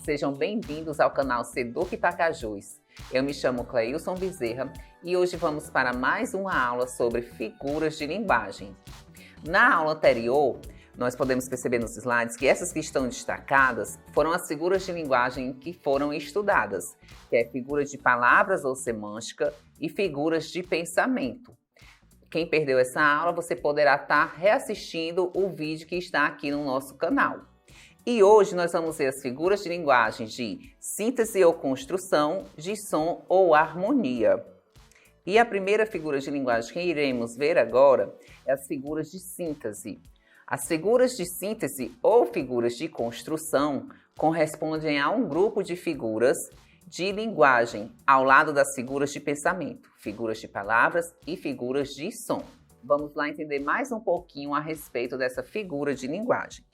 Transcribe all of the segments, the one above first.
Sejam bem-vindos ao canal Seduc Pacajus. Eu me chamo Cleilson Bezerra e hoje vamos para mais uma aula sobre figuras de linguagem. Na aula anterior, nós podemos perceber nos slides que essas que estão destacadas foram as figuras de linguagem que foram estudadas, que é figuras de palavras ou semântica e figuras de pensamento. Quem perdeu essa aula, você poderá estar reassistindo o vídeo que está aqui no nosso canal. E hoje nós vamos ver as figuras de linguagem de síntese ou construção, de som ou harmonia. E a primeira figura de linguagem que iremos ver agora é as figuras de síntese. As figuras de síntese ou figuras de construção correspondem a um grupo de figuras de linguagem, ao lado das figuras de pensamento, figuras de palavras e figuras de som. Vamos lá entender mais um pouquinho a respeito dessa figura de linguagem.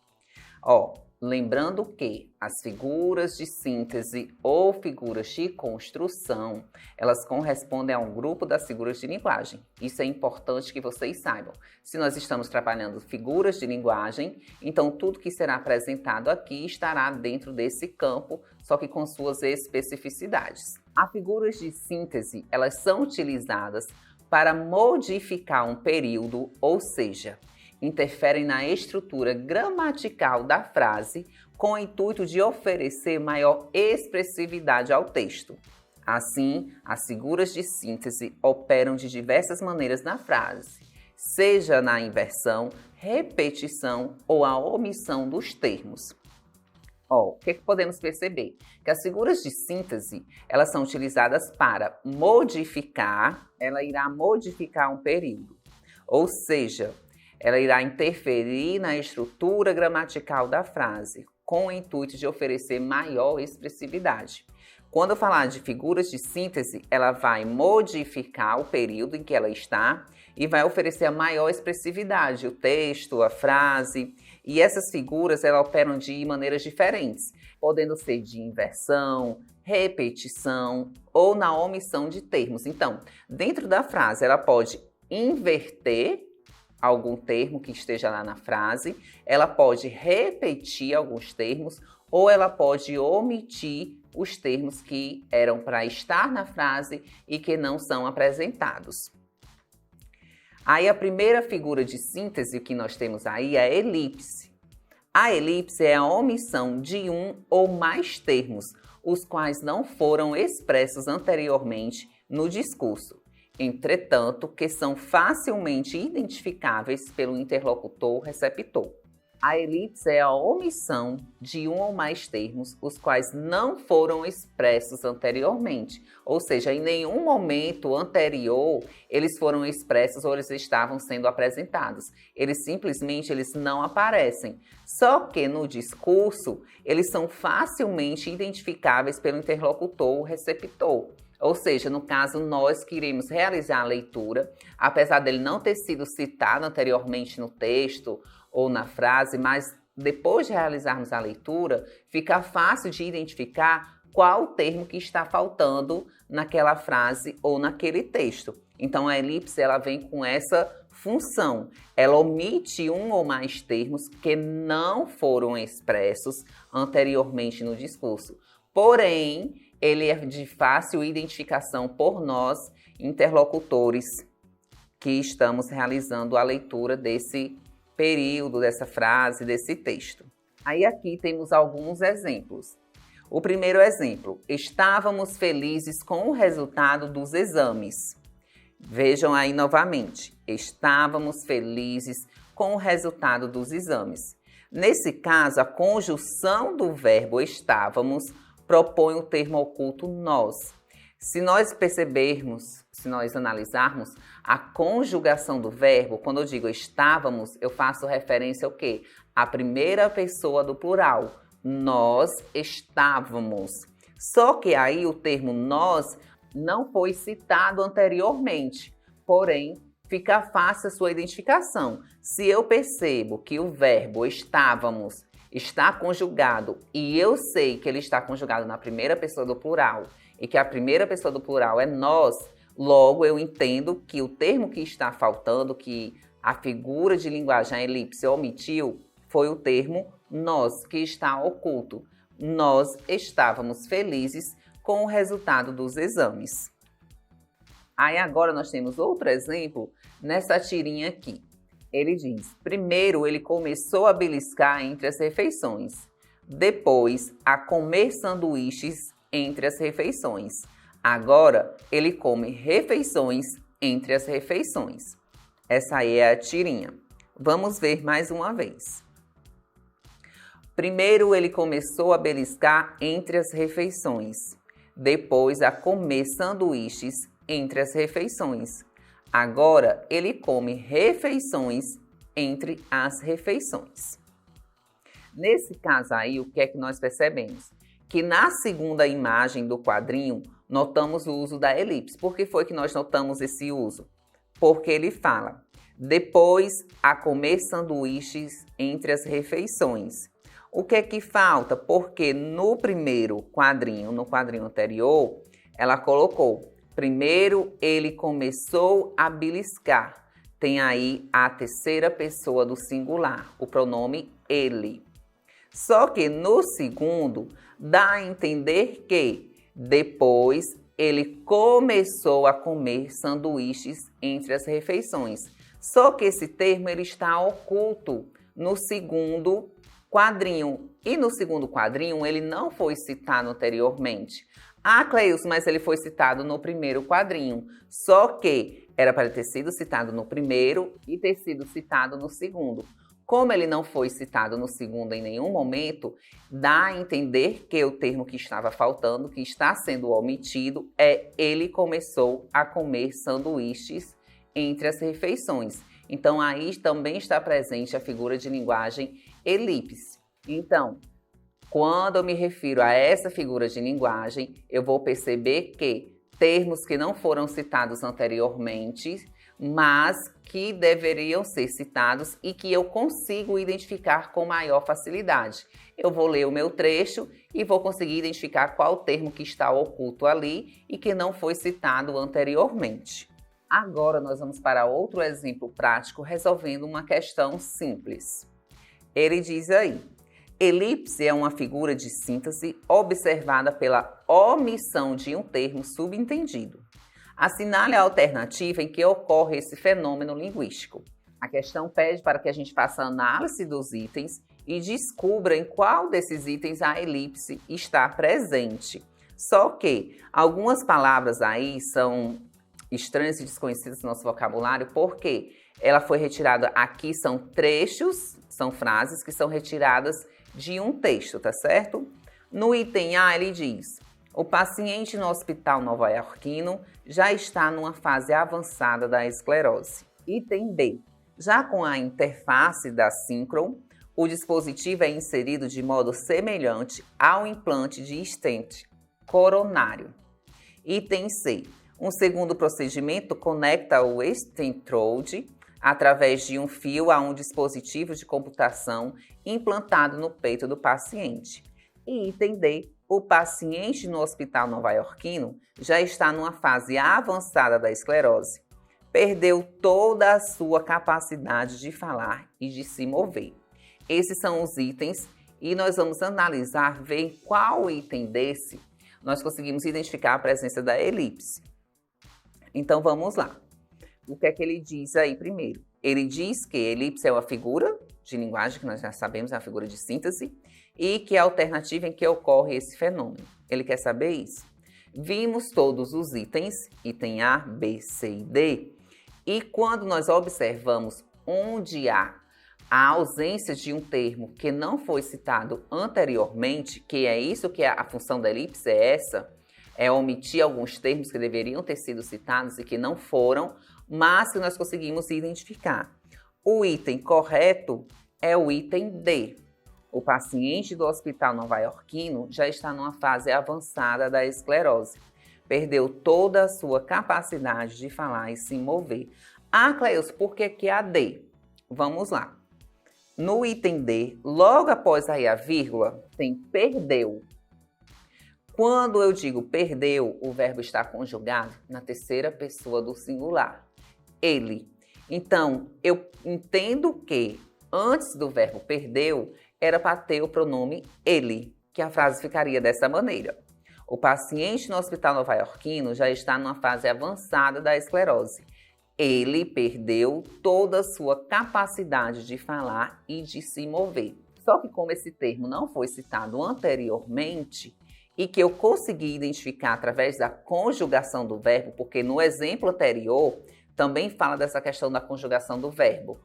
Lembrando que as figuras de síntese ou figuras de construção, elas correspondem a um grupo das figuras de linguagem. Isso é importante que vocês saibam. Se nós estamos trabalhando figuras de linguagem, então tudo que será apresentado aqui estará dentro desse campo, só que com suas especificidades. As figuras de síntese, elas são utilizadas para modificar um período, ou seja, interferem na estrutura gramatical da frase com o intuito de oferecer maior expressividade ao texto. Assim, as figuras de síntese operam de diversas maneiras na frase, seja na inversão, repetição ou a omissão dos termos. O que podemos perceber? Que as figuras de síntese, elas são utilizadas para modificar, ela irá modificar um período, ou seja, ela irá interferir na estrutura gramatical da frase, com o intuito de oferecer maior expressividade. Quando eu falar de figuras de síntese, ela vai modificar o período em que ela está e vai oferecer a maior expressividade, o texto, a frase. E essas figuras, elas operam de maneiras diferentes, podendo ser de inversão, repetição ou na omissão de termos. Então, dentro da frase, ela pode inverter algum termo que esteja lá na frase, ela pode repetir alguns termos ou ela pode omitir os termos que eram para estar na frase e que não são apresentados. Aí a primeira figura de síntese que nós temos aí é a elipse. A elipse é a omissão de um ou mais termos, os quais não foram expressos anteriormente no discurso. Entretanto, que são facilmente identificáveis pelo interlocutor receptor. A elipse é a omissão de um ou mais termos, os quais não foram expressos anteriormente, ou seja, em nenhum momento anterior eles foram expressos ou eles estavam sendo apresentados. Eles simplesmente não aparecem. Só que no discurso, eles são facilmente identificáveis pelo interlocutor receptor. Ou seja, no caso, nós que iremos realizar a leitura, apesar dele não ter sido citado anteriormente no texto ou na frase, mas depois de realizarmos a leitura, fica fácil de identificar qual o termo que está faltando naquela frase ou naquele texto. Então, a elipse ela vem com essa função. Ela omite um ou mais termos que não foram expressos anteriormente no discurso. Porém, ele é de fácil identificação por nós, interlocutores, que estamos realizando a leitura desse período, dessa frase, desse texto. Aí aqui temos alguns exemplos. O primeiro exemplo, estávamos felizes com o resultado dos exames. Vejam aí novamente, estávamos felizes com o resultado dos exames. Nesse caso, a conjunção do verbo estávamos propõe o termo oculto nós. Se nós percebermos, se nós analisarmos a conjugação do verbo, quando eu digo estávamos, eu faço referência ao quê? À primeira pessoa do plural. Nós estávamos. Só que aí o termo nós não foi citado anteriormente, porém fica fácil a sua identificação. Se eu percebo que o verbo estávamos está conjugado e eu sei que ele está conjugado na primeira pessoa do plural e que a primeira pessoa do plural é nós, logo eu entendo que o termo que está faltando, que a figura de linguagem, a elipse, omitiu, foi o termo nós, que está oculto. nós estávamos felizes com o resultado dos exames. Aí agora nós temos outro exemplo nessa tirinha aqui. Ele diz, primeiro ele começou a beliscar entre as refeições, depois a comer sanduíches entre as refeições. Agora ele come refeições entre as refeições. Essa aí é a tirinha. Vamos ver mais uma vez. Primeiro ele começou a beliscar entre as refeições, depois a comer sanduíches entre as refeições. Agora ele come refeições entre as refeições. Nesse caso aí, o que é que nós percebemos? Que na segunda imagem do quadrinho, notamos o uso da elipse. Por que foi que nós notamos esse uso? Porque ele fala, depois a comer sanduíches entre as refeições. O que é que falta? Porque no primeiro quadrinho, no quadrinho anterior, ela colocou, primeiro ele começou a beliscar. Tem aí a terceira pessoa do singular, o pronome ele. Só que no segundo, dá a entender que depois ele começou a comer sanduíches entre as refeições. Só que esse termo ele está oculto no segundo quadrinho. E no segundo quadrinho ele não foi citado anteriormente. Ah, Cleilson, mas ele foi citado no primeiro quadrinho. Só que era para ter sido citado no primeiro e ter sido citado no segundo. Como ele não foi citado no segundo em nenhum momento, dá a entender que o termo que estava faltando, que está sendo omitido, é ele começou a comer sanduíches entre as refeições. Então, aí também está presente a figura de linguagem elipse. Então, quando eu me refiro a essa figura de linguagem, eu vou perceber que termos que não foram citados anteriormente, mas que deveriam ser citados e que eu consigo identificar com maior facilidade. Eu vou ler o meu trecho e vou conseguir identificar qual termo que está oculto ali e que não foi citado anteriormente. Agora nós vamos para outro exemplo prático resolvendo uma questão simples. Ele diz aí, elipse é uma figura de síntese observada pela omissão de um termo subentendido. Assinale a alternativa em que ocorre esse fenômeno linguístico. A questão pede para que a gente faça a análise dos itens e descubra em qual desses itens a elipse está presente. Só que algumas palavras aí são estranhas e desconhecidas no nosso vocabulário porque ela foi retirada aqui, são trechos, são frases que são retiradas de um texto, tá certo? No item A ele diz, o paciente no hospital nova-iorquino já está numa fase avançada da esclerose. Item B. Já com a interface da Synchron, o dispositivo é inserido de modo semelhante ao implante de stent coronário. Item C. Um segundo procedimento conecta o stentrode através de um fio a um dispositivo de computação implantado no peito do paciente. E item D. O paciente no hospital nova-iorquino já está numa fase avançada da esclerose. Perdeu toda a sua capacidade de falar e de se mover. Esses são os itens e nós vamos analisar, ver qual item desse nós conseguimos identificar a presença da elipse. Então vamos lá. O que é que ele diz aí primeiro? Ele diz que elipse é uma figura de linguagem, que nós já sabemos, é uma figura de síntese, e que é a alternativa em que ocorre esse fenômeno. Ele quer saber isso? Vimos todos os itens, item A, B, C e D, e quando nós observamos onde há a ausência de um termo que não foi citado anteriormente, que é isso que a função da elipse é essa, é omitir alguns termos que deveriam ter sido citados e que não foram, mas que nós conseguimos identificar. O item correto é o item D. O paciente do hospital nova-iorquino já está numa fase avançada da esclerose. Perdeu toda a sua capacidade de falar e se mover. Ah, Cleilson, por que a D? Vamos lá. No item D, logo após aí a vírgula, tem perdeu. Quando eu digo perdeu, o verbo está conjugado na terceira pessoa do singular. Ele. Então, eu entendo que antes do verbo perdeu, era para ter o pronome ele. que a frase ficaria dessa maneira. O paciente no hospital nova-iorquino já está numa fase avançada da esclerose. Ele perdeu toda a sua capacidade de falar e de se mover. Só que como esse termo não foi citado anteriormente e que eu consegui identificar através da conjugação do verbo, porque no exemplo anterior também fala dessa questão da conjugação do verbo.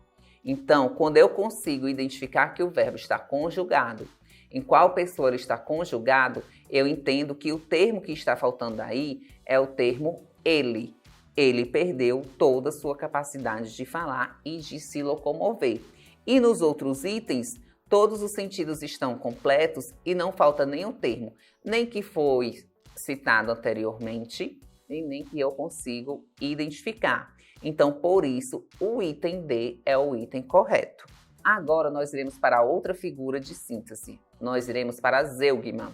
Então, quando eu consigo identificar que o verbo está conjugado, em qual pessoa ele está conjugado, eu entendo que o termo que está faltando aí é o termo ele. Ele perdeu toda a sua capacidade de falar e de se locomover. E nos outros itens, todos os sentidos estão completos e não falta nenhum termo, nem que foi citado anteriormente, e nem que eu consigo identificar. Então, por isso, o item D é o item correto. Agora, nós iremos para outra figura de síntese. Nós iremos para a zeugma.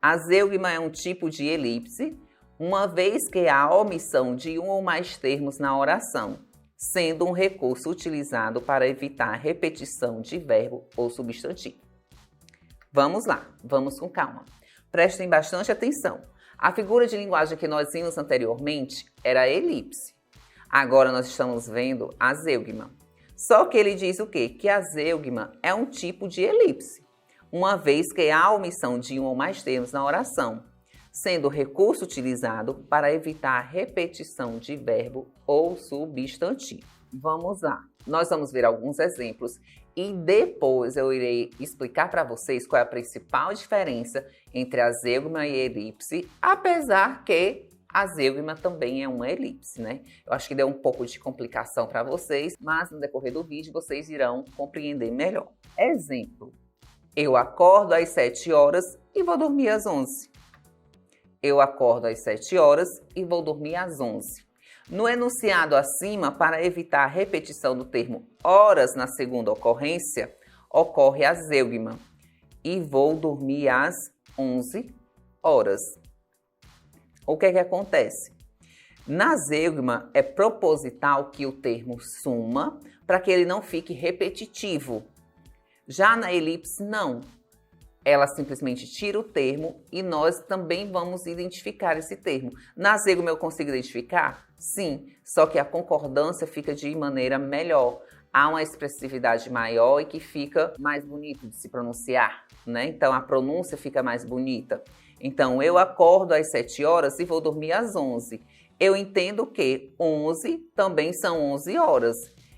A zeugma é um tipo de elipse, uma vez que há omissão de um ou mais termos na oração, sendo um recurso utilizado para evitar a repetição de verbo ou substantivo. Vamos lá, vamos com calma. Prestem bastante atenção. A figura de linguagem que nós vimos anteriormente era a elipse. Agora nós estamos vendo a zeugma. Só que ele diz o quê? Que a zeugma é um tipo de elipse, uma vez que há omissão de um ou mais termos na oração, sendo o recurso utilizado para evitar a repetição de verbo ou substantivo. Vamos lá. Nós vamos ver alguns exemplos e depois eu irei explicar para vocês qual é a principal diferença entre a zeugma e a elipse, apesar que a zeugma também é uma elipse, né? Eu acho que deu um pouco de complicação para vocês, mas no decorrer do vídeo vocês irão compreender melhor. Exemplo: eu acordo às 7 horas e vou dormir às 11. Eu acordo às 7 horas e vou dormir às 11. No enunciado acima, para evitar a repetição do termo horas na segunda ocorrência, ocorre a zeugma. E vou dormir às 11 horas. O que é que acontece? Na zeugma é proposital que o termo suma para que ele não fique repetitivo. Já na elipse, não. Ela simplesmente tira o termo e nós também vamos identificar esse termo. Na zeugma eu consigo identificar? Sim, só que a concordância fica de maneira melhor. Há uma expressividade maior e que fica mais bonito de se pronunciar, né? Então a pronúncia fica mais bonita. Então, eu acordo às 7 horas e vou dormir às 11. Eu entendo que 11 também são 11 horas.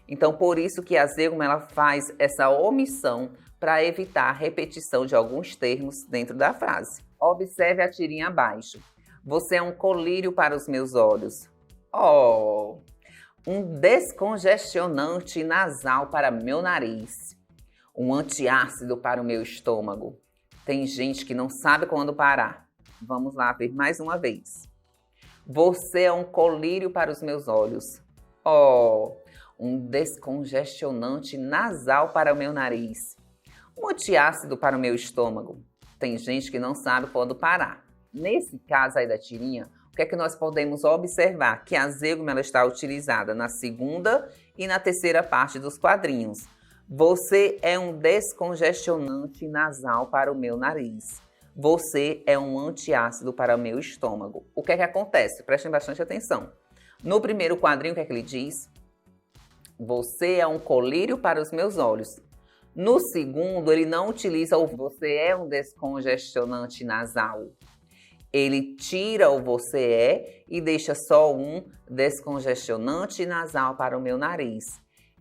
Então, por isso que a zeugma ela faz essa omissão para evitar a repetição de alguns termos dentro da frase. Observe a tirinha abaixo. Você é um colírio para os meus olhos. Oh! Um descongestionante nasal para meu nariz. Um antiácido para o meu estômago. Tem gente que não sabe quando parar. Vamos lá ver mais uma vez. Você é um colírio para os meus olhos. Oh, um descongestionante nasal para o meu nariz. Um antiácido para o meu estômago. Tem gente que não sabe quando parar. Nesse caso aí da tirinha, o que é que nós podemos observar? Que a zeugma ela está utilizada na segunda e na terceira parte dos quadrinhos. Você é um descongestionante nasal para o meu nariz. Você é um antiácido para o meu estômago. O que é que acontece? Prestem bastante atenção. No primeiro quadrinho, o que é que ele diz? Você é um colírio para os meus olhos. No segundo, ele não utiliza o você é um descongestionante nasal. Ele tira o você é e deixa só um descongestionante nasal para o meu nariz.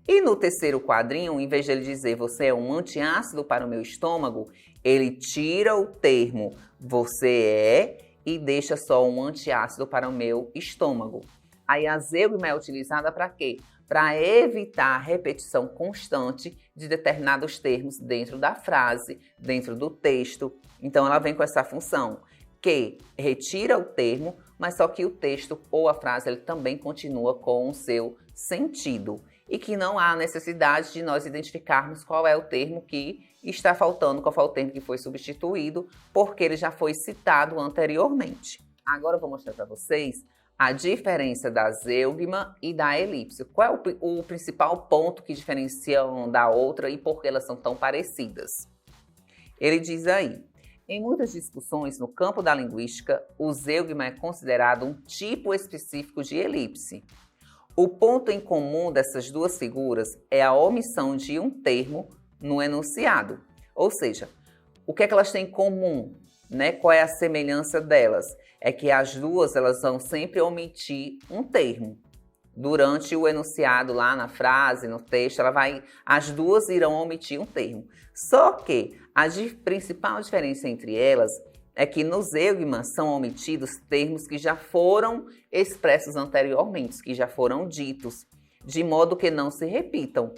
E no terceiro quadrinho, em vez de ele dizer você é um antiácido para o meu estômago, ele tira o termo você é e deixa só um antiácido para o meu estômago. Aí a zeugma é utilizada para quê? Para evitar a repetição constante de determinados termos dentro da frase, dentro do texto. Então ela vem com essa função que retira o termo, mas só que o texto ou a frase ele também continua com o seu sentido. E que não há necessidade de nós identificarmos qual é o termo que está faltando, qual foi o termo que foi substituído, porque ele já foi citado anteriormente. Agora eu vou mostrar para vocês a diferença da zeugma e da elipse. Qual é o principal ponto que diferencia uma da outra e por que elas são tão parecidas? Ele diz aí, Em muitas discussões no campo da linguística, o zeugma é considerado um tipo específico de elipse. O ponto em comum dessas duas figuras é a omissão de um termo no enunciado. Ou seja, o que é que elas têm em comum? Qual é a semelhança delas? É que as duas elas vão sempre omitir um termo. Durante o enunciado lá na frase, no texto, as duas irão omitir um termo. Só que a principal diferença entre elas é que no zeugma são omitidos termos que já foram expressos anteriormente, que já foram ditos, de modo que não se repitam.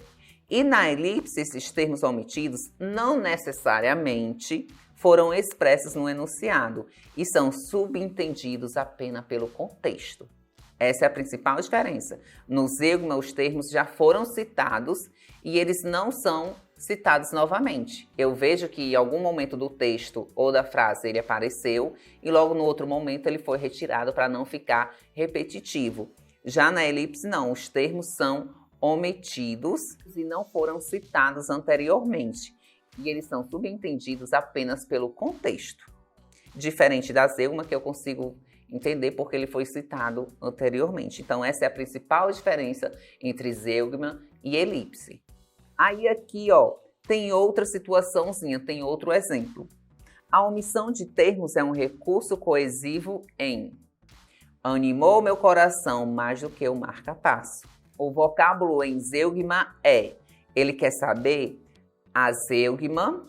E na elipse, esses termos omitidos não necessariamente foram expressos no enunciado e são subentendidos apenas pelo contexto. Essa é a principal diferença. No zeugma, os termos já foram citados e eles não são citados novamente. Eu vejo que em algum momento do texto ou da frase ele apareceu e logo no outro momento ele foi retirado para não ficar repetitivo. Já na elipse, não. Os termos são omitidos e não foram citados anteriormente. E eles são subentendidos apenas pelo contexto. Diferente da zeugma, que eu consigo entender porque ele foi citado anteriormente. Então, essa é a principal diferença entre zeugma e elipse. Aí aqui, tem outra situaçãozinha, tem outro exemplo. A omissão de termos é um recurso coesivo em animou meu coração mais do que o marca-passo. O vocábulo em zeugma ele quer saber a zeugma,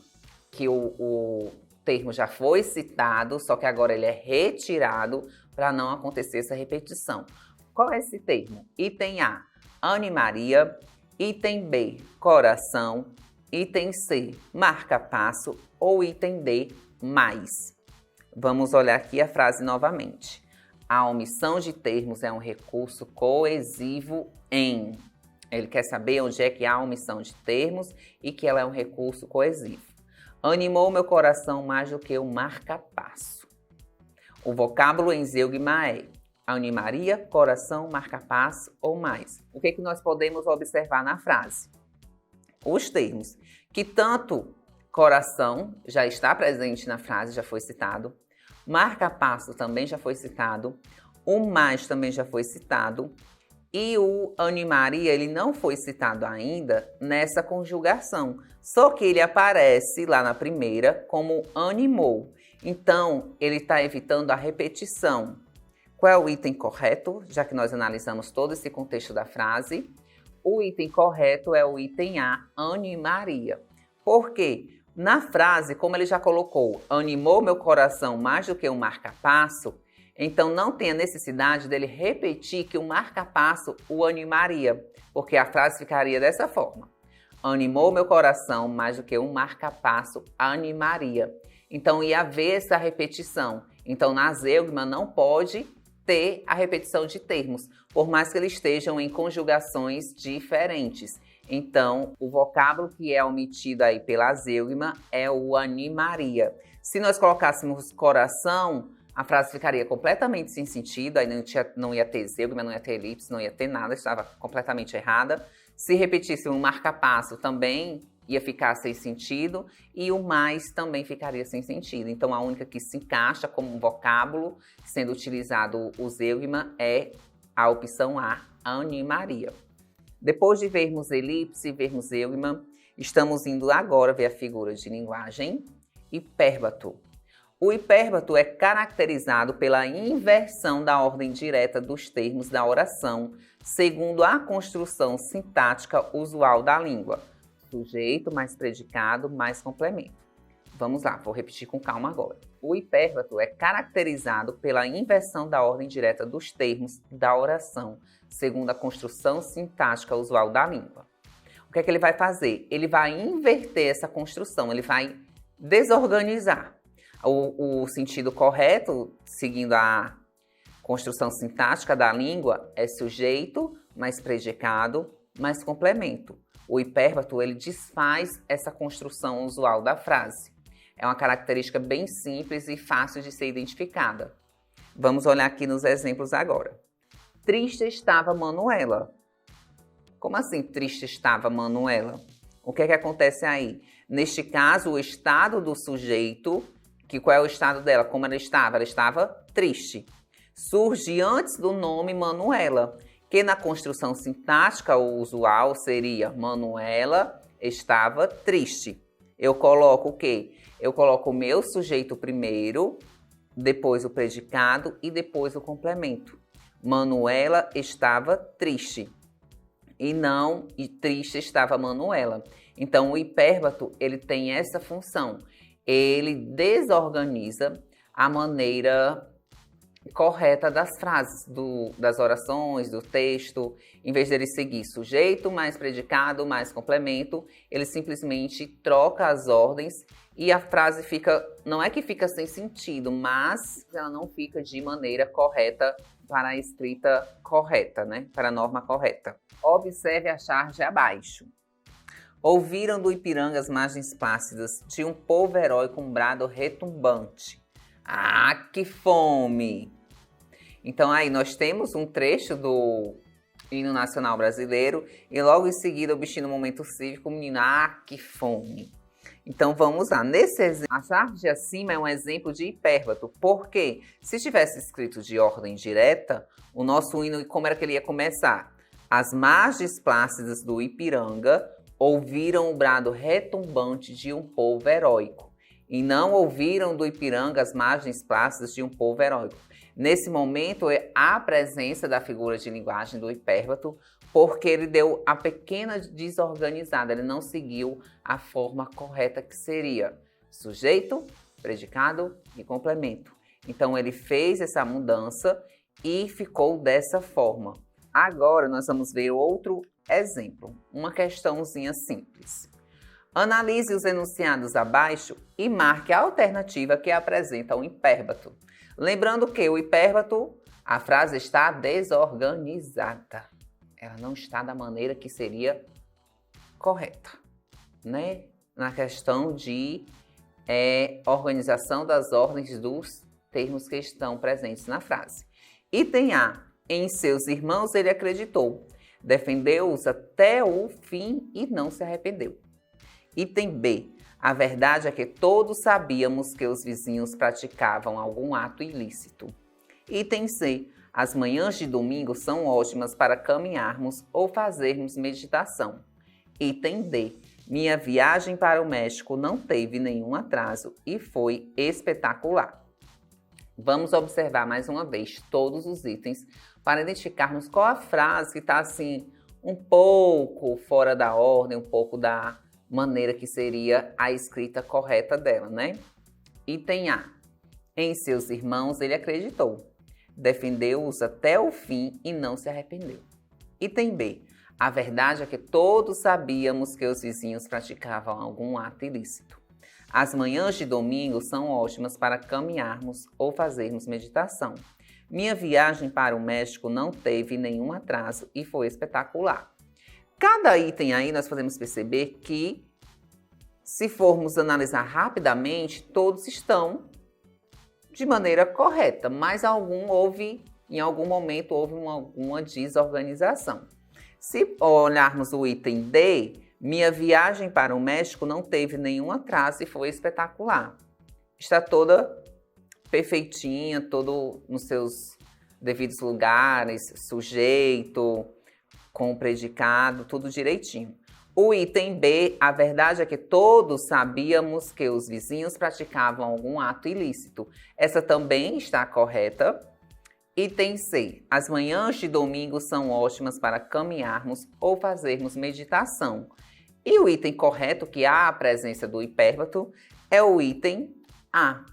que o termo já foi citado, só que agora ele é retirado para não acontecer essa repetição. Qual é esse termo? Item A, animaria. Item B, coração. Item C, marca-passo. Ou item D, mais. Vamos olhar aqui a frase novamente. A omissão de termos é um recurso coesivo em. Ele quer saber onde é que há omissão de termos e que ela é um recurso coesivo. Animou meu coração mais do que o marca-passo. O vocábulo em zeugma é animaria, coração, marca-passo ou mais. O que nós podemos observar na frase? Os termos que tanto coração já está presente na frase, já foi citado. Marca-passo também já foi citado. O mais também já foi citado. E o animaria, ele não foi citado ainda nessa conjugação. Só que ele aparece lá na primeira como animou. Então, ele está evitando a repetição. Qual é o item correto? Já que nós analisamos todo esse contexto da frase. O item correto é o item A, animaria. Por quê? Na frase, como ele já colocou, animou meu coração mais do que um marca-passo, então não tem a necessidade dele repetir que o marca-passo o animaria, porque a frase ficaria dessa forma. Animou meu coração mais do que um marca-passo animaria. Então ia haver essa repetição. Então na zeugma não pode ter a repetição de termos, por mais que eles estejam em conjugações diferentes. Então, o vocábulo que é omitido aí pela zeugma é o animaria. Se nós colocássemos coração, a frase ficaria completamente sem sentido, aí não ia ter zeugma, não ia ter elipse, não ia ter nada, estava completamente errada. Se repetisse um marca-passo também ia ficar sem sentido e o mais também ficaria sem sentido. Então, a única que se encaixa como um vocábulo, sendo utilizado o zeugma, é a opção A, animaria. Depois de vermos elipse e vermos zeugma, estamos indo agora ver a figura de linguagem hipérbato. O hipérbato é caracterizado pela inversão da ordem direta dos termos da oração, segundo a construção sintática usual da língua. Sujeito mais predicado mais complemento. Vamos lá, vou repetir com calma agora. O hipérbato é caracterizado pela inversão da ordem direta dos termos da oração, segundo a construção sintática usual da língua. O que é que ele vai fazer? Ele vai inverter essa construção, ele vai desorganizar. O sentido correto, seguindo a construção sintática da língua, é sujeito mais predicado mais complemento. O hipérbato, ele desfaz essa construção usual da frase. É uma característica bem simples e fácil de ser identificada. Vamos olhar aqui nos exemplos agora. Triste estava Manuela. Como assim triste estava Manuela? O que é que acontece aí? Neste caso, o estado do sujeito Que qual é o estado dela? Como ela estava? Ela estava triste. Surge antes do nome Manuela, que na construção sintática o usual seria Manuela estava triste. Eu coloco o quê? Eu coloco o meu sujeito primeiro, depois o predicado e depois o complemento. Manuela estava triste. E triste estava Manuela. Então, o hipérbato, ele tem essa função. Ele desorganiza a maneira correta das frases, das orações, do texto. Em vez dele seguir sujeito mais predicado mais complemento, ele simplesmente troca as ordens e a frase fica, não é que fica sem sentido, mas ela não fica de maneira correta para a escrita correta, né? Para a norma correta. Observe a charge abaixo. Ouviram do Ipiranga as margens plácidas de um povo herói com um brado retumbante. Ah, que fome! Então aí nós temos um trecho do hino nacional brasileiro e logo em seguida o bichinho no momento cívico, o menino, ah, que fome! Então vamos lá, nesse exemplo, a charge acima é um exemplo de hipérbato, porque se tivesse escrito de ordem direta, o nosso hino, como era que ele ia começar? As margens plácidas do Ipiranga ouviram o brado retumbante de um povo heróico, e não ouviram do Ipiranga as margens plácidas de um povo heróico. Nesse momento, há a presença da figura de linguagem do hipérbato, porque ele deu a pequena desorganizada, ele não seguiu a forma correta que seria sujeito, predicado e complemento. Então, ele fez essa mudança e ficou dessa forma. Agora, nós vamos ver outro exemplo, uma questãozinha simples. Analise os enunciados abaixo e marque a alternativa que apresenta o hipérbato. Lembrando que o hipérbato, a frase está desorganizada. Ela não está da maneira que seria correta, né? Na questão de organização das ordens dos termos que estão presentes na frase. Item A. Em seus irmãos ele acreditou. Defendeu-os até o fim e não se arrependeu. Item B. A verdade é que todos sabíamos que os vizinhos praticavam algum ato ilícito. Item C. As manhãs de domingo são ótimas para caminharmos ou fazermos meditação. Item D. Minha viagem para o México não teve nenhum atraso e foi espetacular. Vamos observar mais uma vez todos os itens para identificarmos qual a frase que está assim um pouco fora da ordem, um pouco da maneira que seria a escrita correta dela, né? Item A. Em seus irmãos ele acreditou. Defendeu-os até o fim e não se arrependeu. Item B. A verdade é que todos sabíamos que os vizinhos praticavam algum ato ilícito. As manhãs de domingo são ótimas para caminharmos ou fazermos meditação. Minha viagem para o México não teve nenhum atraso e foi espetacular. Cada item aí nós podemos perceber que, se formos analisar rapidamente, todos estão de maneira correta, mas em algum momento houve alguma desorganização. Se olharmos o item D, minha viagem para o México não teve nenhum atraso e foi espetacular. Está toda perfeitinha, todo nos seus devidos lugares, sujeito, com o predicado, tudo direitinho. O item B, a verdade é que todos sabíamos que os vizinhos praticavam algum ato ilícito. Essa também está correta. Item C, as manhãs de domingo são ótimas para caminharmos ou fazermos meditação. E o item correto, que há a presença do hipérbato, é o item A.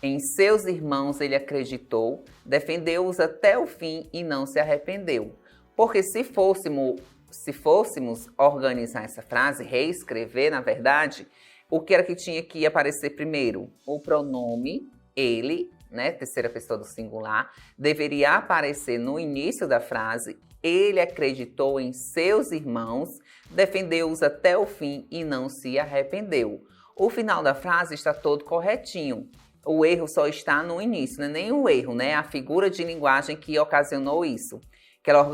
Em seus irmãos ele acreditou, defendeu-os até o fim e não se arrependeu. Porque se fôssemos organizar essa frase, reescrever, na verdade, o que era que tinha que aparecer primeiro? O pronome ele, né, terceira pessoa do singular, deveria aparecer no início da frase. Ele acreditou em seus irmãos, defendeu-os até o fim e não se arrependeu. O final da frase está todo corretinho. O erro só está no início, não é nem o erro, né? A figura de linguagem que ocasionou isso, que ela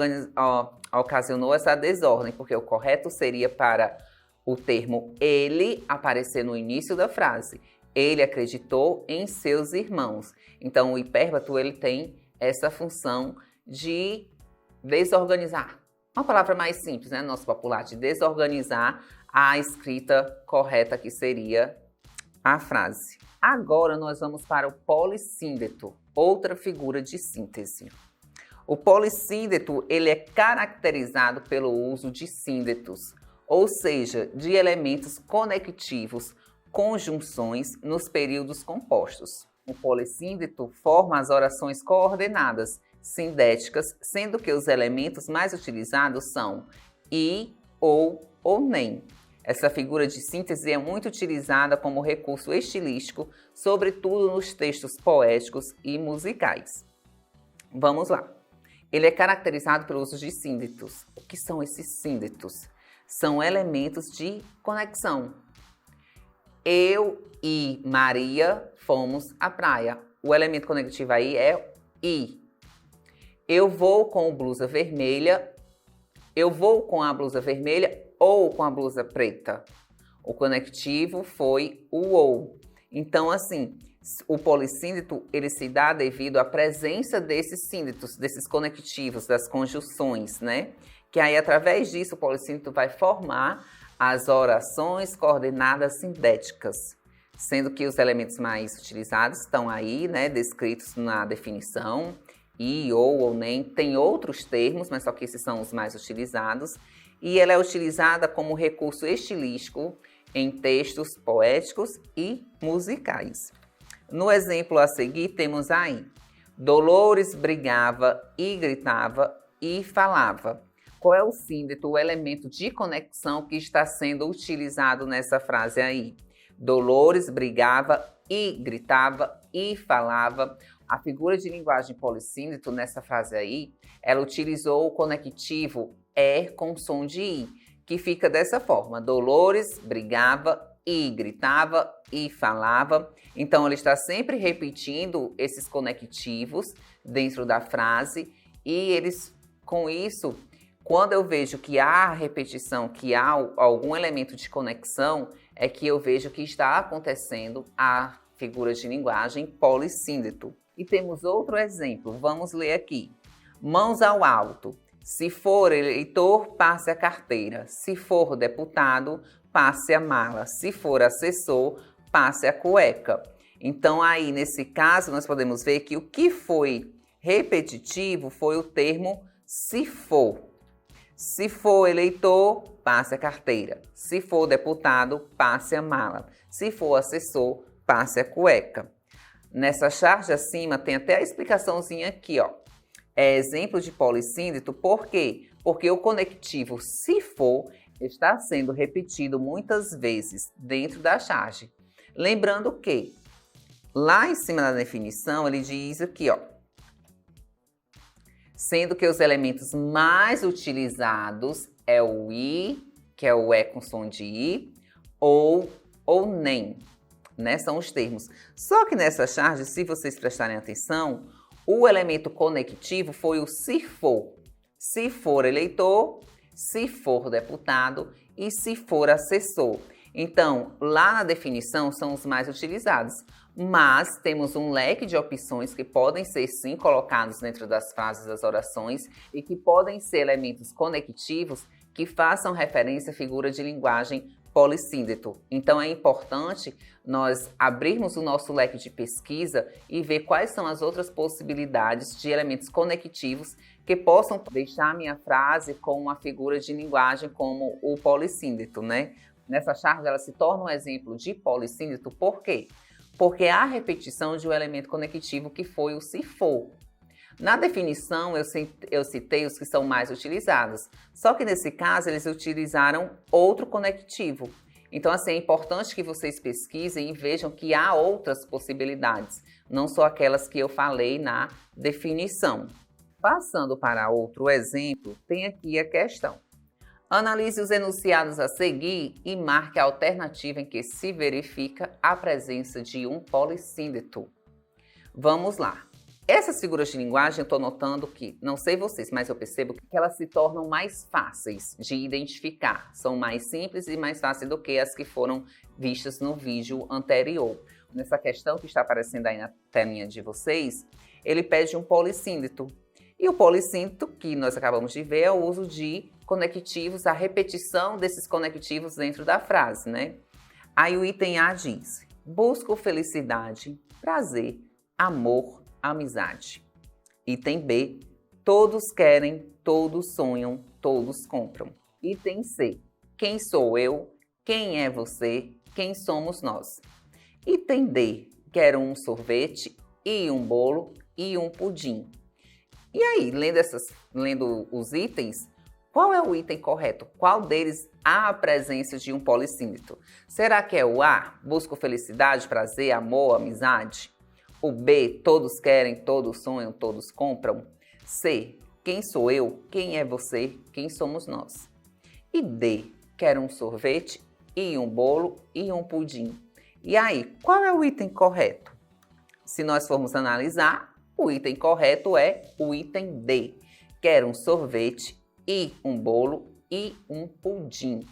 ocasionou essa desordem, porque o correto seria para o termo ele aparecer no início da frase. Ele acreditou em seus irmãos. Então, o hipérbato ele tem essa função de desorganizar. Uma palavra mais simples, né, no nosso popular, de desorganizar a escrita correta, que seria a frase. Agora nós vamos para o polissíndeto, outra figura de síntese. O polissíndeto ele é caracterizado pelo uso de síndetos, ou seja, de elementos conectivos, conjunções nos períodos compostos. O polissíndeto forma as orações coordenadas, sindéticas, sendo que os elementos mais utilizados são e, ou nem. Essa figura de síntese é muito utilizada como recurso estilístico, sobretudo nos textos poéticos e musicais. Vamos lá. Ele é caracterizado pelo uso de síndetos. O que são esses síndetos? São elementos de conexão. Eu e Maria fomos à praia. O elemento conectivo aí é e. Eu vou com blusa vermelha. Eu vou com a blusa vermelha ou com a blusa preta. O conectivo foi o ou. Então, assim, o polissíndeto ele se dá devido à presença desses síndetos, desses conectivos, das conjunções, né? Que aí, através disso, o polissíndeto vai formar as orações coordenadas sindéticas, sendo que os elementos mais utilizados estão aí, né, descritos na definição, e, ou nem. Tem outros termos, mas só que esses são os mais utilizados, e ela é utilizada como recurso estilístico em textos poéticos e musicais. No exemplo a seguir, temos aí: Dolores brigava e gritava e falava. Qual é o síndeto, o elemento de conexão que está sendo utilizado nessa frase aí? Dolores brigava e gritava e falava. A figura de linguagem polissíndeto nessa frase aí, ela utilizou o conectivo com som de i, que fica dessa forma: Dolores brigava e gritava e falava. Então, ele está sempre repetindo esses conectivos dentro da frase e eles, com isso, quando eu vejo que há repetição, que há algum elemento de conexão, é que eu vejo que está acontecendo a figura de linguagem polissíndeto. E temos outro exemplo, vamos ler aqui. Mãos ao alto. Se for eleitor, passe a carteira. Se for deputado, passe a mala. Se for assessor, passe a cueca. Então, aí, nesse caso, nós podemos ver que o que foi repetitivo foi o termo se for. Se for eleitor, passe a carteira. Se for deputado, passe a mala. Se for assessor, passe a cueca. Nessa charge acima tem até a explicaçãozinha aqui, ó. É exemplo de polissíndeto, por quê? Porque o conectivo se for está sendo repetido muitas vezes dentro da charge. Lembrando que lá em cima da definição ele diz aqui, ó, sendo que os elementos mais utilizados é o i, que é o e com som de i, ou nem, né? São os termos. Só que nessa charge, se vocês prestarem atenção, o elemento conectivo foi o se for. Se for eleitor, se for deputado e se for assessor. Então, lá na definição são os mais utilizados, mas temos um leque de opções que podem ser sim colocados dentro das frases das orações e que podem ser elementos conectivos que façam referência à figura de linguagem polissíndeto. Então é importante nós abrirmos o nosso leque de pesquisa e ver quais são as outras possibilidades de elementos conectivos que possam deixar a minha frase com uma figura de linguagem como o polissíndeto, né? Nessa charge ela se torna um exemplo de polissíndeto, por quê? Porque há repetição de um elemento conectivo que foi o se for. Na definição, eu citei os que são mais utilizados, só que nesse caso eles utilizaram outro conectivo. Então, assim, é importante que vocês pesquisem e vejam que há outras possibilidades, não só aquelas que eu falei na definição. Passando para outro exemplo, tem aqui a questão. Analise os enunciados a seguir e marque a alternativa em que se verifica a presença de um polissíndeto. Vamos lá. Essas figuras de linguagem eu estou notando que, não sei vocês, mas eu percebo que elas se tornam mais fáceis de identificar. São mais simples e mais fáceis do que as que foram vistas no vídeo anterior. nessa questão que está aparecendo aí na telinha de vocês, ele pede um polissíndeto. E o polissíndeto, que nós acabamos de ver, é o uso de conectivos, a repetição desses conectivos dentro da frase, né? Aí o item A diz: busco felicidade, prazer, amor, amizade. Item B: todos querem, todos sonham, todos compram. Item C: quem sou eu, quem é você, quem somos nós. Item D: quero um sorvete e um bolo e um pudim. E aí, lendo os itens, qual é o item correto? Qual deles há a presença de um polissíndeto? Será que é o A, busco felicidade, prazer, amor, amizade? O B, todos querem, todos sonham, todos compram? C, quem sou eu, quem é você, quem somos nós? E D, quero um sorvete e um bolo e um pudim. E aí, qual é o item correto? Se nós formos analisar, o item correto é o item D. Quero um sorvete e um bolo e um pudim.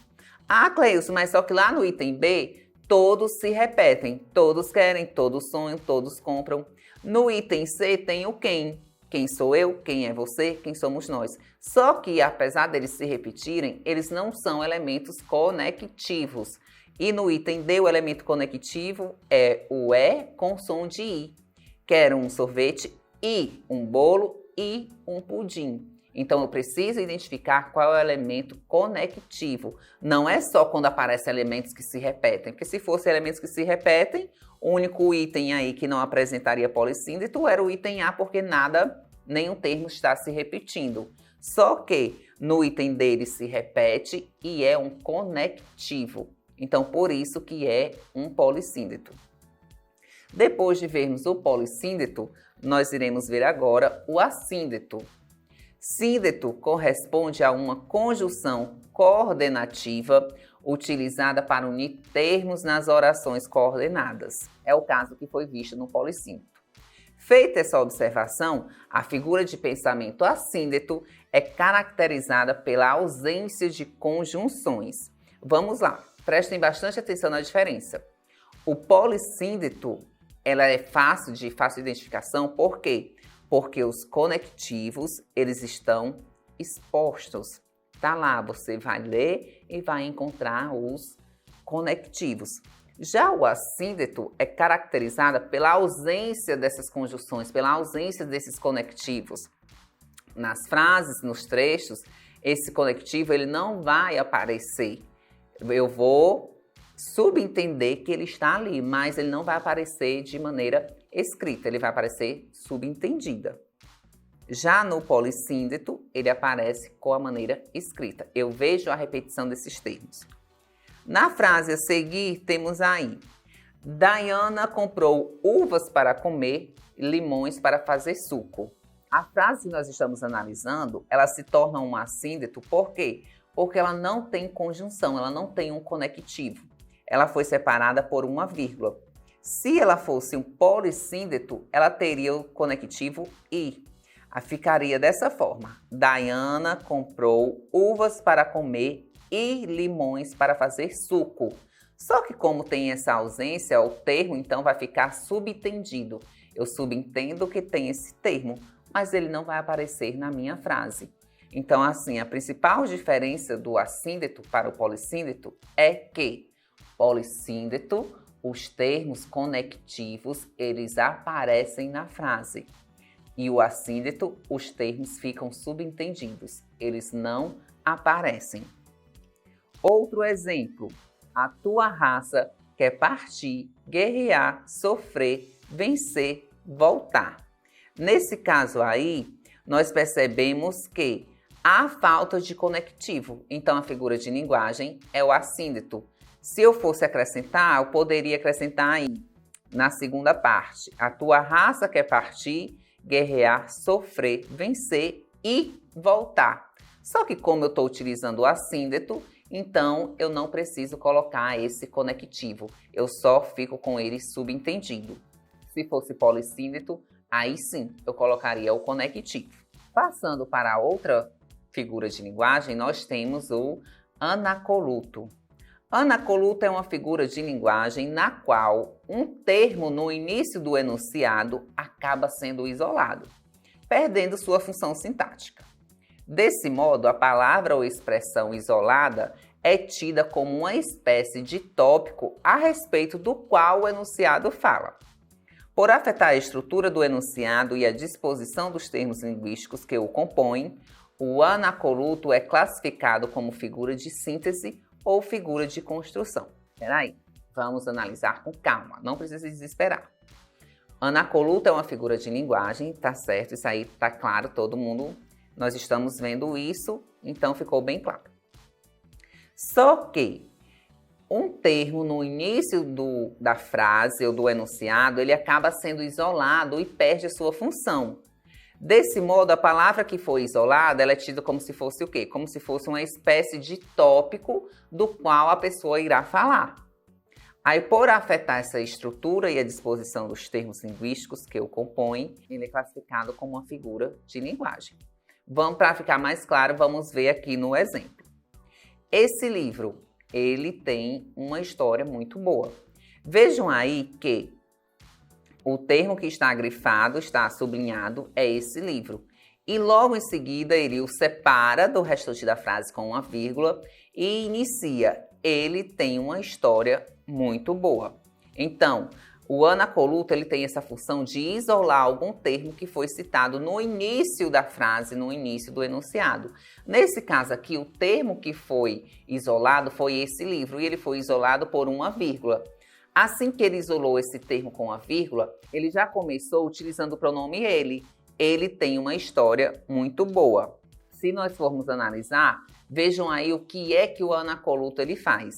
Ah, Cleilson, mas só que lá no item B, todos se repetem. Todos querem, todos sonham, todos compram. No item C tem o quem. Quem sou eu, quem é você, quem somos nós. Só que, apesar deles se repetirem, eles não são elementos conectivos. E no item D, o elemento conectivo é o E com som de I. Quero um sorvete e um bolo e um pudim. Então, eu preciso identificar qual é o elemento conectivo. Não é só quando aparecem elementos que se repetem, porque se fossem elementos que se repetem, o único item aí que não apresentaria polissíndeto era o item A, porque nenhum termo está se repetindo. Só que no item dele se repete e é um conectivo. Então, por isso que é um polissíndeto. Depois de vermos o polissíndeto, nós iremos ver agora o assíndeto. Síndeto corresponde a uma conjunção coordenativa utilizada para unir termos nas orações coordenadas. É o caso que foi visto no polissíndeto. Feita essa observação, a figura de pensamento assíndeto é caracterizada pela ausência de conjunções. Vamos lá, prestem bastante atenção na diferença. O polissíndeto ela é fácil de identificação, por quê? Porque os conectivos, eles estão expostos. Tá lá, você vai ler e vai encontrar os conectivos. Já o assíndeto é caracterizada pela ausência dessas conjunções, pela ausência desses conectivos. Nas frases, nos trechos, esse conectivo ele não vai aparecer. Eu vou subentender que ele está ali, mas ele não vai aparecer de maneira escrita, ele vai aparecer subentendida. Já no polissíndeto, ele aparece com a maneira escrita. Eu vejo a repetição desses termos. Na frase a seguir, temos aí: Diana comprou uvas para comer e limões para fazer suco. A frase que nós estamos analisando, ela se torna um assíndeto, por quê? Porque ela não tem conjunção, ela não tem um conectivo. Ela foi separada por uma vírgula. Se ela fosse um polissíndeto, ela teria o conectivo I. Ficaria dessa forma: Diana comprou uvas para comer e limões para fazer suco. Só que como tem essa ausência, o termo então vai ficar subentendido. Eu subentendo que tem esse termo, mas ele não vai aparecer na minha frase. Então, assim, a principal diferença do assíndeto para o polissíndeto é que polissíndeto, os termos conectivos, eles aparecem na frase. E o assíndeto, os termos ficam subentendidos, eles não aparecem. Outro exemplo: a tua raça quer partir, guerrear, sofrer, vencer, voltar. Nesse caso aí, nós percebemos que há falta de conectivo, então a figura de linguagem é o assíndeto. Se eu fosse acrescentar, eu poderia acrescentar aí, na segunda parte: a tua raça quer partir, guerrear, sofrer, vencer e voltar. Só que como eu estou utilizando o assíndeto, então eu não preciso colocar esse conectivo. Eu só fico com ele subentendido. Se fosse polissíndeto, aí sim eu colocaria o conectivo. Passando para outra figura de linguagem, nós temos o anacoluto. Anacoluto é uma figura de linguagem na qual um termo no início do enunciado acaba sendo isolado, perdendo sua função sintática. Desse modo, a palavra ou expressão isolada é tida como uma espécie de tópico a respeito do qual o enunciado fala. Por afetar a estrutura do enunciado e a disposição dos termos linguísticos que o compõem, o anacoluto é classificado como figura de síntese ou figura de construção. Peraí, vamos analisar com calma, não precisa desesperar. Anacoluto é uma figura de linguagem, tá certo? Isso aí tá claro, todo mundo, nós estamos vendo isso, então ficou bem claro. Só que um termo no início da frase ou do enunciado, ele acaba sendo isolado e perde a sua função. Desse modo, a palavra que foi isolada, ela é tida como se fosse o quê? Como se fosse uma espécie de tópico do qual a pessoa irá falar. Aí, por afetar essa estrutura e a disposição dos termos linguísticos que o compõem, ele é classificado como uma figura de linguagem. Para ficar mais claro, vamos ver aqui no exemplo. Esse livro, ele tem uma história muito boa. Vejam aí que o termo que está grifado, está sublinhado, é esse livro. E logo em seguida ele o separa do restante da frase com uma vírgula e inicia. Ele tem uma história muito boa. Então, o anacoluto ele tem essa função de isolar algum termo que foi citado no início da frase, no início do enunciado. Nesse caso aqui, o termo que foi isolado foi esse livro e ele foi isolado por uma vírgula. Assim que ele isolou esse termo com a vírgula, ele já começou utilizando o pronome ele. Ele tem uma história muito boa. Se nós formos analisar, vejam aí o que é que o anacoluto ele faz.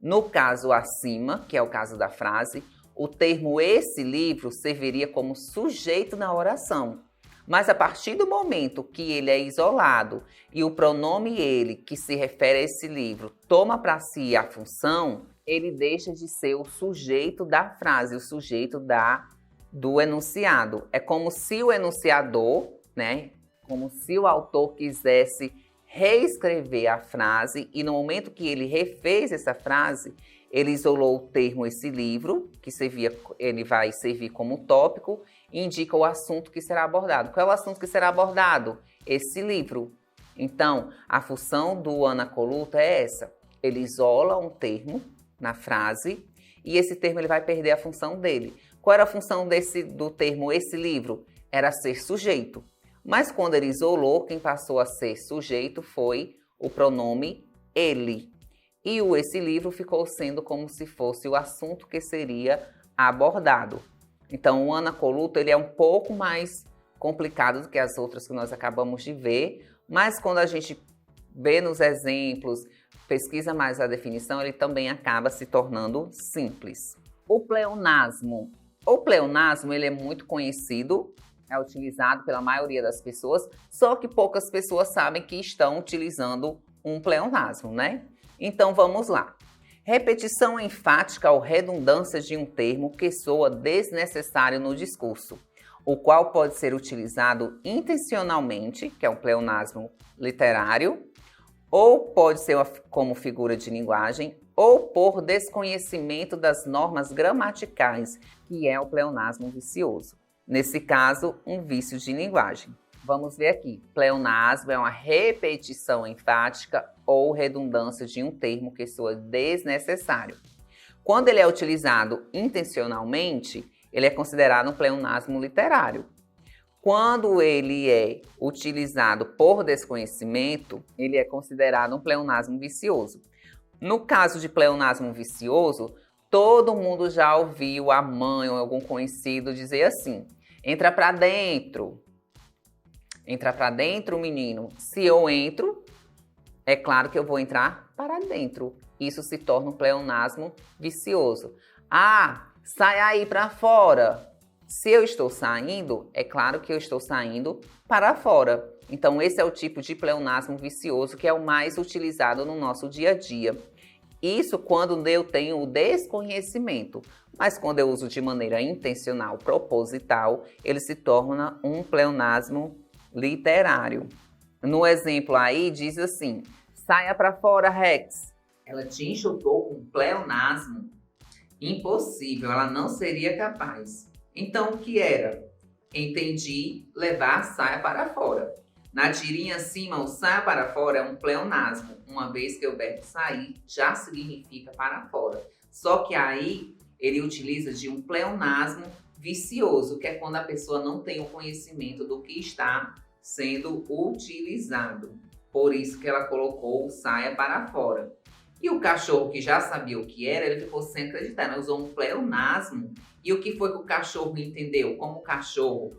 No caso acima, que é o caso da frase, o termo esse livro serviria como sujeito na oração. Mas a partir do momento que ele é isolado e o pronome ele, que se refere a esse livro, toma para si a função, ele deixa de ser o sujeito da frase, o sujeito do enunciado. É como se o enunciador, né, como se o autor quisesse reescrever a frase e no momento que ele refez essa frase, ele isolou o termo esse livro, que ele vai servir como tópico, e indica o assunto que será abordado. Qual é o assunto que será abordado? Esse livro. Então, a função do anacoluto é essa. Ele isola um termo na frase e esse termo ele vai perder a função dele. Qual era a função do termo esse livro? Era ser sujeito. Mas quando ele isolou, quem passou a ser sujeito foi o pronome ele. E o esse livro ficou sendo como se fosse o assunto que seria abordado. Então, o anacoluto ele é um pouco mais complicado do que as outras que nós acabamos de ver, mas quando a gente vê nos exemplos, pesquisa mais a definição, ele também acaba se tornando simples. O pleonasmo. O pleonasmo ele é muito conhecido, é utilizado pela maioria das pessoas, só que poucas pessoas sabem que estão utilizando um pleonasmo, né? Então vamos lá. Repetição enfática ou redundância de um termo que soa desnecessário no discurso, o qual pode ser utilizado intencionalmente, que é um pleonasmo literário, ou pode ser como figura de linguagem, ou por desconhecimento das normas gramaticais, que é o pleonasmo vicioso. Nesse caso, um vício de linguagem. Vamos ver aqui. Pleonasmo é uma repetição enfática ou redundância de um termo que soa desnecessário. Quando ele é utilizado intencionalmente, ele é considerado um pleonasmo literário. Quando ele é utilizado por desconhecimento, ele é considerado um pleonasmo vicioso. No caso de pleonasmo vicioso, todo mundo já ouviu a mãe ou algum conhecido dizer assim: entra pra dentro. Entra pra dentro, menino. Se eu entro, é claro que eu vou entrar para dentro. Isso se torna um pleonasmo vicioso. Ah, sai aí para fora. Se eu estou saindo, é claro que eu estou saindo para fora. Então, esse é o tipo de pleonasmo vicioso que é o mais utilizado no nosso dia a dia. Isso quando eu tenho o desconhecimento. Mas quando eu uso de maneira intencional, proposital, ele se torna um pleonasmo literário. No exemplo aí diz assim: saia para fora, Rex. Ela te enxotou com um pleonasmo impossível, ela não seria capaz. Então, o que era? Entendi levar a saia para fora. Na tirinha acima, o saia para fora é um pleonasmo, uma vez que o verbo sair já significa para fora. Só que aí ele utiliza de um pleonasmo vicioso, que é quando a pessoa não tem o conhecimento do que está sendo utilizado. Por isso que ela colocou o saia para fora. E o cachorro, que já sabia o que era, ele ficou sem acreditar. Ela usou um pleonasmo. E o que foi que o cachorro entendeu? Como o cachorro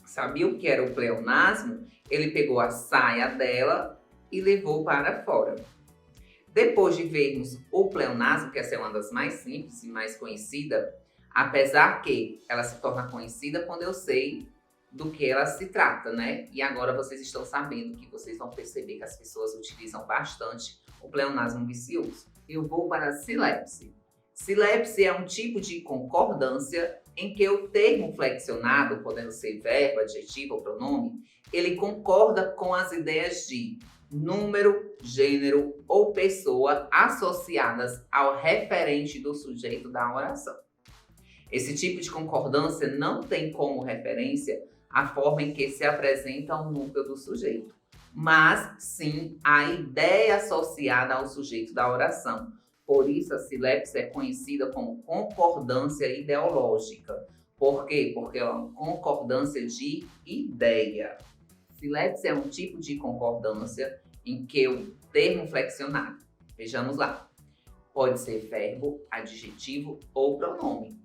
sabia o que era o pleonasmo, ele pegou a saia dela e levou para fora. Depois de vermos o pleonasmo, que essa é uma das mais simples e mais conhecida, apesar que ela se torna conhecida quando eu sei do que ela se trata, né? E agora vocês estão sabendo que vocês vão perceber que as pessoas utilizam bastante o pleonasmo vicioso. Eu vou para a silepse. Silepse é um tipo de concordância em que o termo flexionado, podendo ser verbo, adjetivo ou pronome, ele concorda com as ideias de número, gênero ou pessoa associadas ao referente do sujeito da oração. Esse tipo de concordância não tem como referência a forma em que se apresenta o núcleo do sujeito, mas sim a ideia associada ao sujeito da oração. Por isso, a silepse é conhecida como concordância ideológica. Por quê? Porque é uma concordância de ideia. Silepse é um tipo de concordância em que o termo flexionado, vejamos lá, pode ser verbo, adjetivo ou pronome.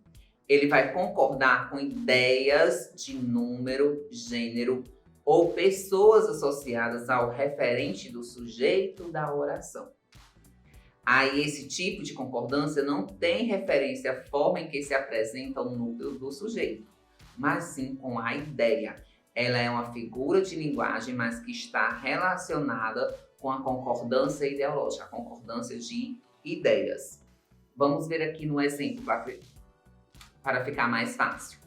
Ele vai concordar com ideias de número, gênero ou pessoas associadas ao referente do sujeito da oração. Aí esse tipo de concordância não tem referência à forma em que se apresenta o núcleo do sujeito, mas sim com a ideia. Ela é uma figura de linguagem, mas que está relacionada com a concordância ideológica, a concordância de ideias. Vamos ver aqui no exemplo para ficar mais fácil.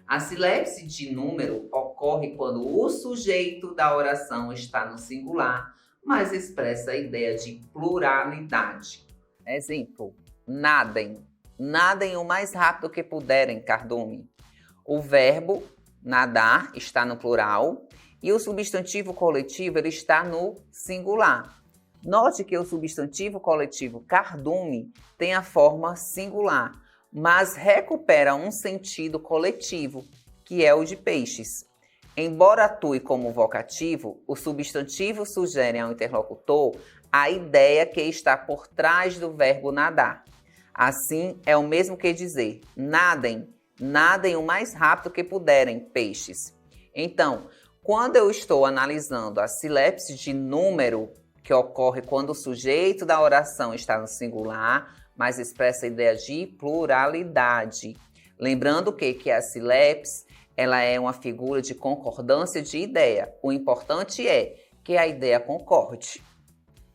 A silepse de número ocorre quando o sujeito da oração está no singular, mas expressa a ideia de pluralidade. Exemplo: nadem. Nadem o mais rápido que puderem, cardume. O verbo nadar está no plural e o substantivo coletivo ele está no singular. Note que o substantivo coletivo cardume tem a forma singular, mas recupera um sentido coletivo, que é o de peixes. Embora atue como vocativo, o substantivo sugere ao interlocutor a ideia que está por trás do verbo nadar. Assim, é o mesmo que dizer: nadem, nadem o mais rápido que puderem, peixes. Então, quando eu estou analisando a silepse de número, que ocorre quando o sujeito da oração está no singular, mas expressa a ideia de pluralidade. Lembrando que a silepse ela é uma figura de concordância de ideia. O importante é que a ideia concorde.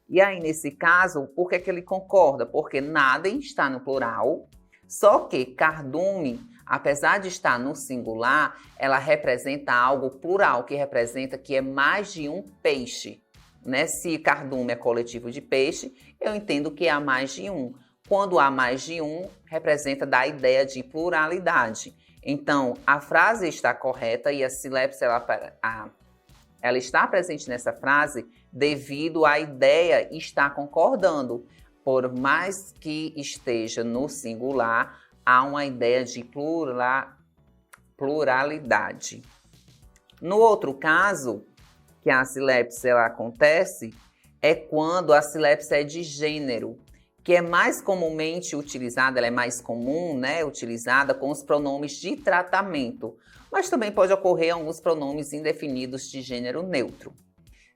E aí, nesse caso, por que ele concorda? Porque nadem está no plural, só que cardume, apesar de estar no singular, ela representa algo plural, que representa que é mais de um peixe. Né? Se cardume é coletivo de peixe, eu entendo que há mais de um. Quando há mais de um, representa da ideia de pluralidade. Então, a frase está correta e a silepse ela está presente nessa frase devido à ideia estar concordando. Por mais que esteja no singular, há uma ideia de pluralidade. No outro caso, que a silepse ela acontece, é quando a silepse é de gênero, que é mais comumente utilizada, ela é mais comum, né, utilizada com os pronomes de tratamento, mas também pode ocorrer alguns pronomes indefinidos de gênero neutro.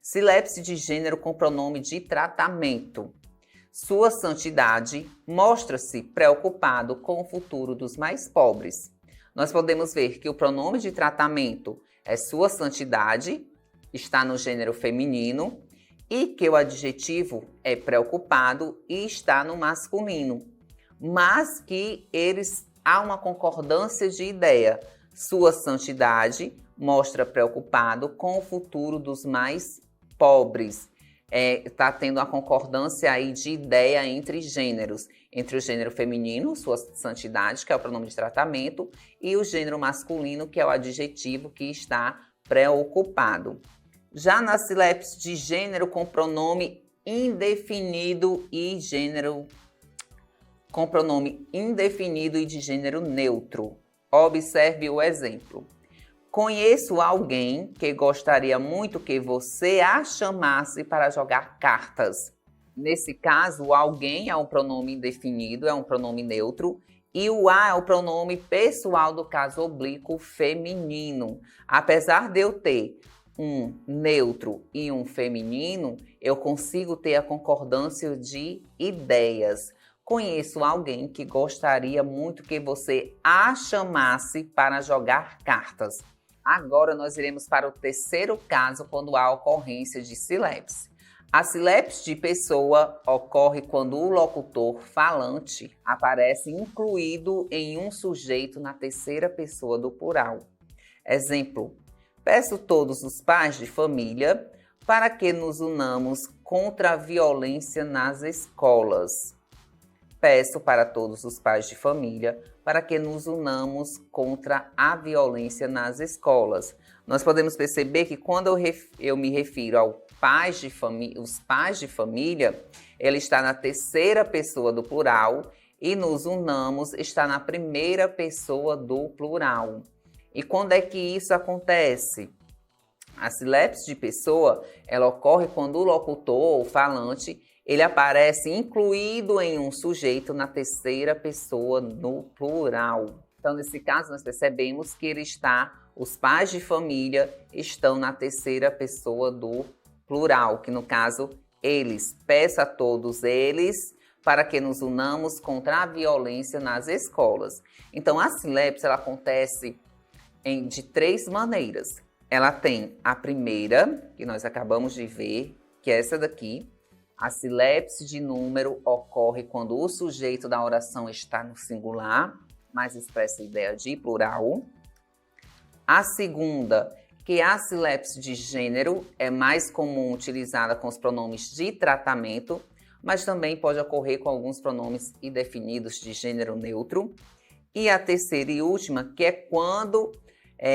Silepse de gênero com pronome de tratamento. Sua Santidade mostra-se preocupado com o futuro dos mais pobres. Nós podemos ver que o pronome de tratamento é Sua Santidade, está no gênero feminino, e que o adjetivo é preocupado e está no masculino, mas que há uma concordância de ideia. Sua Santidade mostra preocupado com o futuro dos mais pobres. está tendo uma concordância aí de ideia entre gêneros. Entre o gênero feminino, sua santidade, que é o pronome de tratamento, e o gênero masculino, que é o adjetivo que está preocupado. Já na sílabes de gênero com pronome indefinido e gênero com pronome indefinido e de gênero neutro. Observe o exemplo. Conheço alguém que gostaria muito que você a chamasse para jogar cartas. Nesse caso, o alguém é um pronome indefinido, é um pronome neutro, e o a é o pronome pessoal do caso oblíquo feminino. Apesar de eu ter um neutro e um feminino, eu consigo ter a concordância de ideias. Conheço alguém que gostaria muito que você a chamasse para jogar cartas. Agora nós iremos para o terceiro caso quando há ocorrência de sílabes. A sílabes de pessoa ocorre quando o locutor falante aparece incluído em um sujeito na terceira pessoa do plural. Exemplo: peço todos os pais de família para que nos unamos contra a violência nas escolas. Peço para todos os pais de família para que nos unamos contra a violência nas escolas. Nós podemos perceber que quando eu me refiro ao os pais de família, ele está na terceira pessoa do plural e nos unamos está na primeira pessoa do plural. E quando é que isso acontece? A sílabes de pessoa, ela ocorre quando o locutor ou falante ele aparece incluído em um sujeito na terceira pessoa no plural. Então, nesse caso, nós percebemos que os pais de família estão na terceira pessoa do plural, que no caso, eles. Peço a todos eles para que nos unamos contra a violência nas escolas. Então, a sílabes, ela acontece de três maneiras. Ela tem a primeira, que nós acabamos de ver, que é essa daqui. A sílabes de número ocorre quando o sujeito da oração está no singular, mas expressa a ideia de plural. A segunda, que a sílabes de gênero é mais comum utilizada com os pronomes de tratamento, mas também pode ocorrer com alguns pronomes indefinidos de gênero neutro. E a terceira e última, que é quando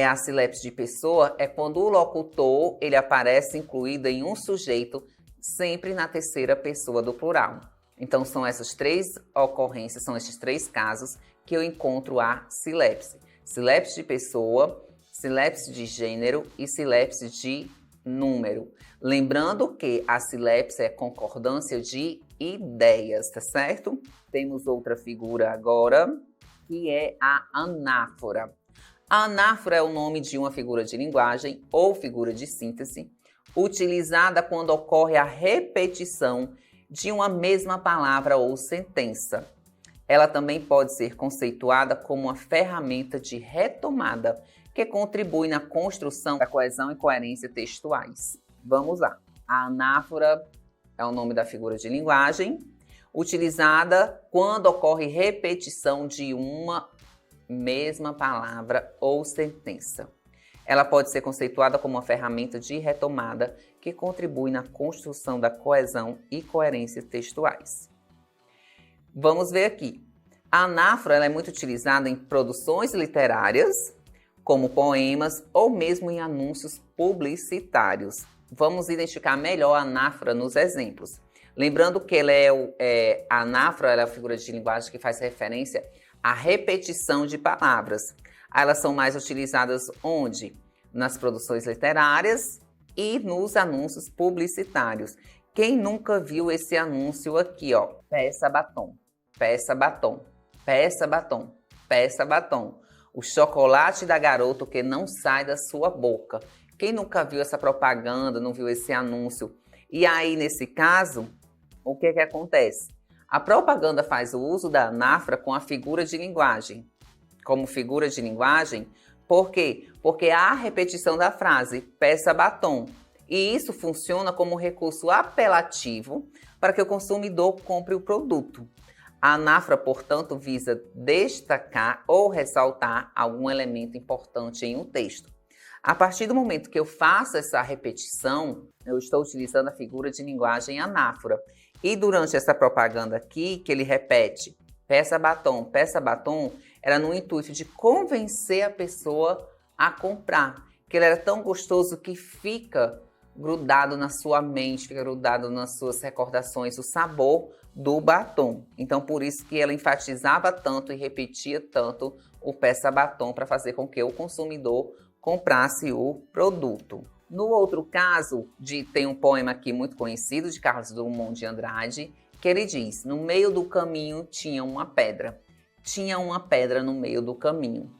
a sílabes de pessoa, é quando o locutor ele aparece incluído em um sujeito sempre na terceira pessoa do plural. Então, são essas três ocorrências, são esses três casos que eu encontro a sílabes. Sílabes de pessoa, sílabes de gênero e sílabes de número. Lembrando que a sílabes é concordância de ideias, tá certo? Temos outra figura agora, que é a anáfora. A anáfora é o nome de uma figura de linguagem ou figura de síntese, utilizada quando ocorre a repetição de uma mesma palavra ou sentença. Ela também pode ser conceituada como uma ferramenta de retomada que contribui na construção da coesão e coerência textuais. Vamos lá. A anáfora é o nome da figura de linguagem, utilizada quando ocorre repetição de uma mesma palavra ou sentença. Ela pode ser conceituada como uma ferramenta de retomada que contribui na construção da coesão e coerência textuais. Vamos ver aqui. A anáfora ela é muito utilizada em produções literárias, como poemas ou mesmo em anúncios publicitários. Vamos identificar melhor a anáfora nos exemplos. Lembrando que a anáfora ela é a figura de linguagem que faz referência à repetição de palavras. Elas são mais utilizadas onde? Nas produções literárias e nos anúncios publicitários. Quem nunca viu esse anúncio aqui, ó? Peça batom, peça batom, peça batom, peça batom. O chocolate da garota que não sai da sua boca. Quem nunca viu essa propaganda, não viu esse anúncio? E aí, nesse caso, o que acontece? A propaganda faz o uso da anáfora com a figura de linguagem. Como figura de linguagem, por quê? Porque há a repetição da frase, peça batom. E isso funciona como recurso apelativo para que o consumidor compre o produto. A anáfora, portanto, visa destacar ou ressaltar algum elemento importante em um texto. A partir do momento que eu faço essa repetição, eu estou utilizando a figura de linguagem anáfora. E durante essa propaganda aqui, que ele repete peça batom, era no intuito de convencer a pessoa a comprar. Que ele era tão gostoso que fica grudado na sua mente, fica grudado nas suas recordações, o sabor do batom. Então, por isso que ela enfatizava tanto e repetia tanto o peça batom para fazer com que o consumidor comprasse o produto. No outro caso, tem um poema aqui muito conhecido de Carlos Drummond de Andrade, que ele diz: no meio do caminho tinha uma pedra. Tinha uma pedra no meio do caminho.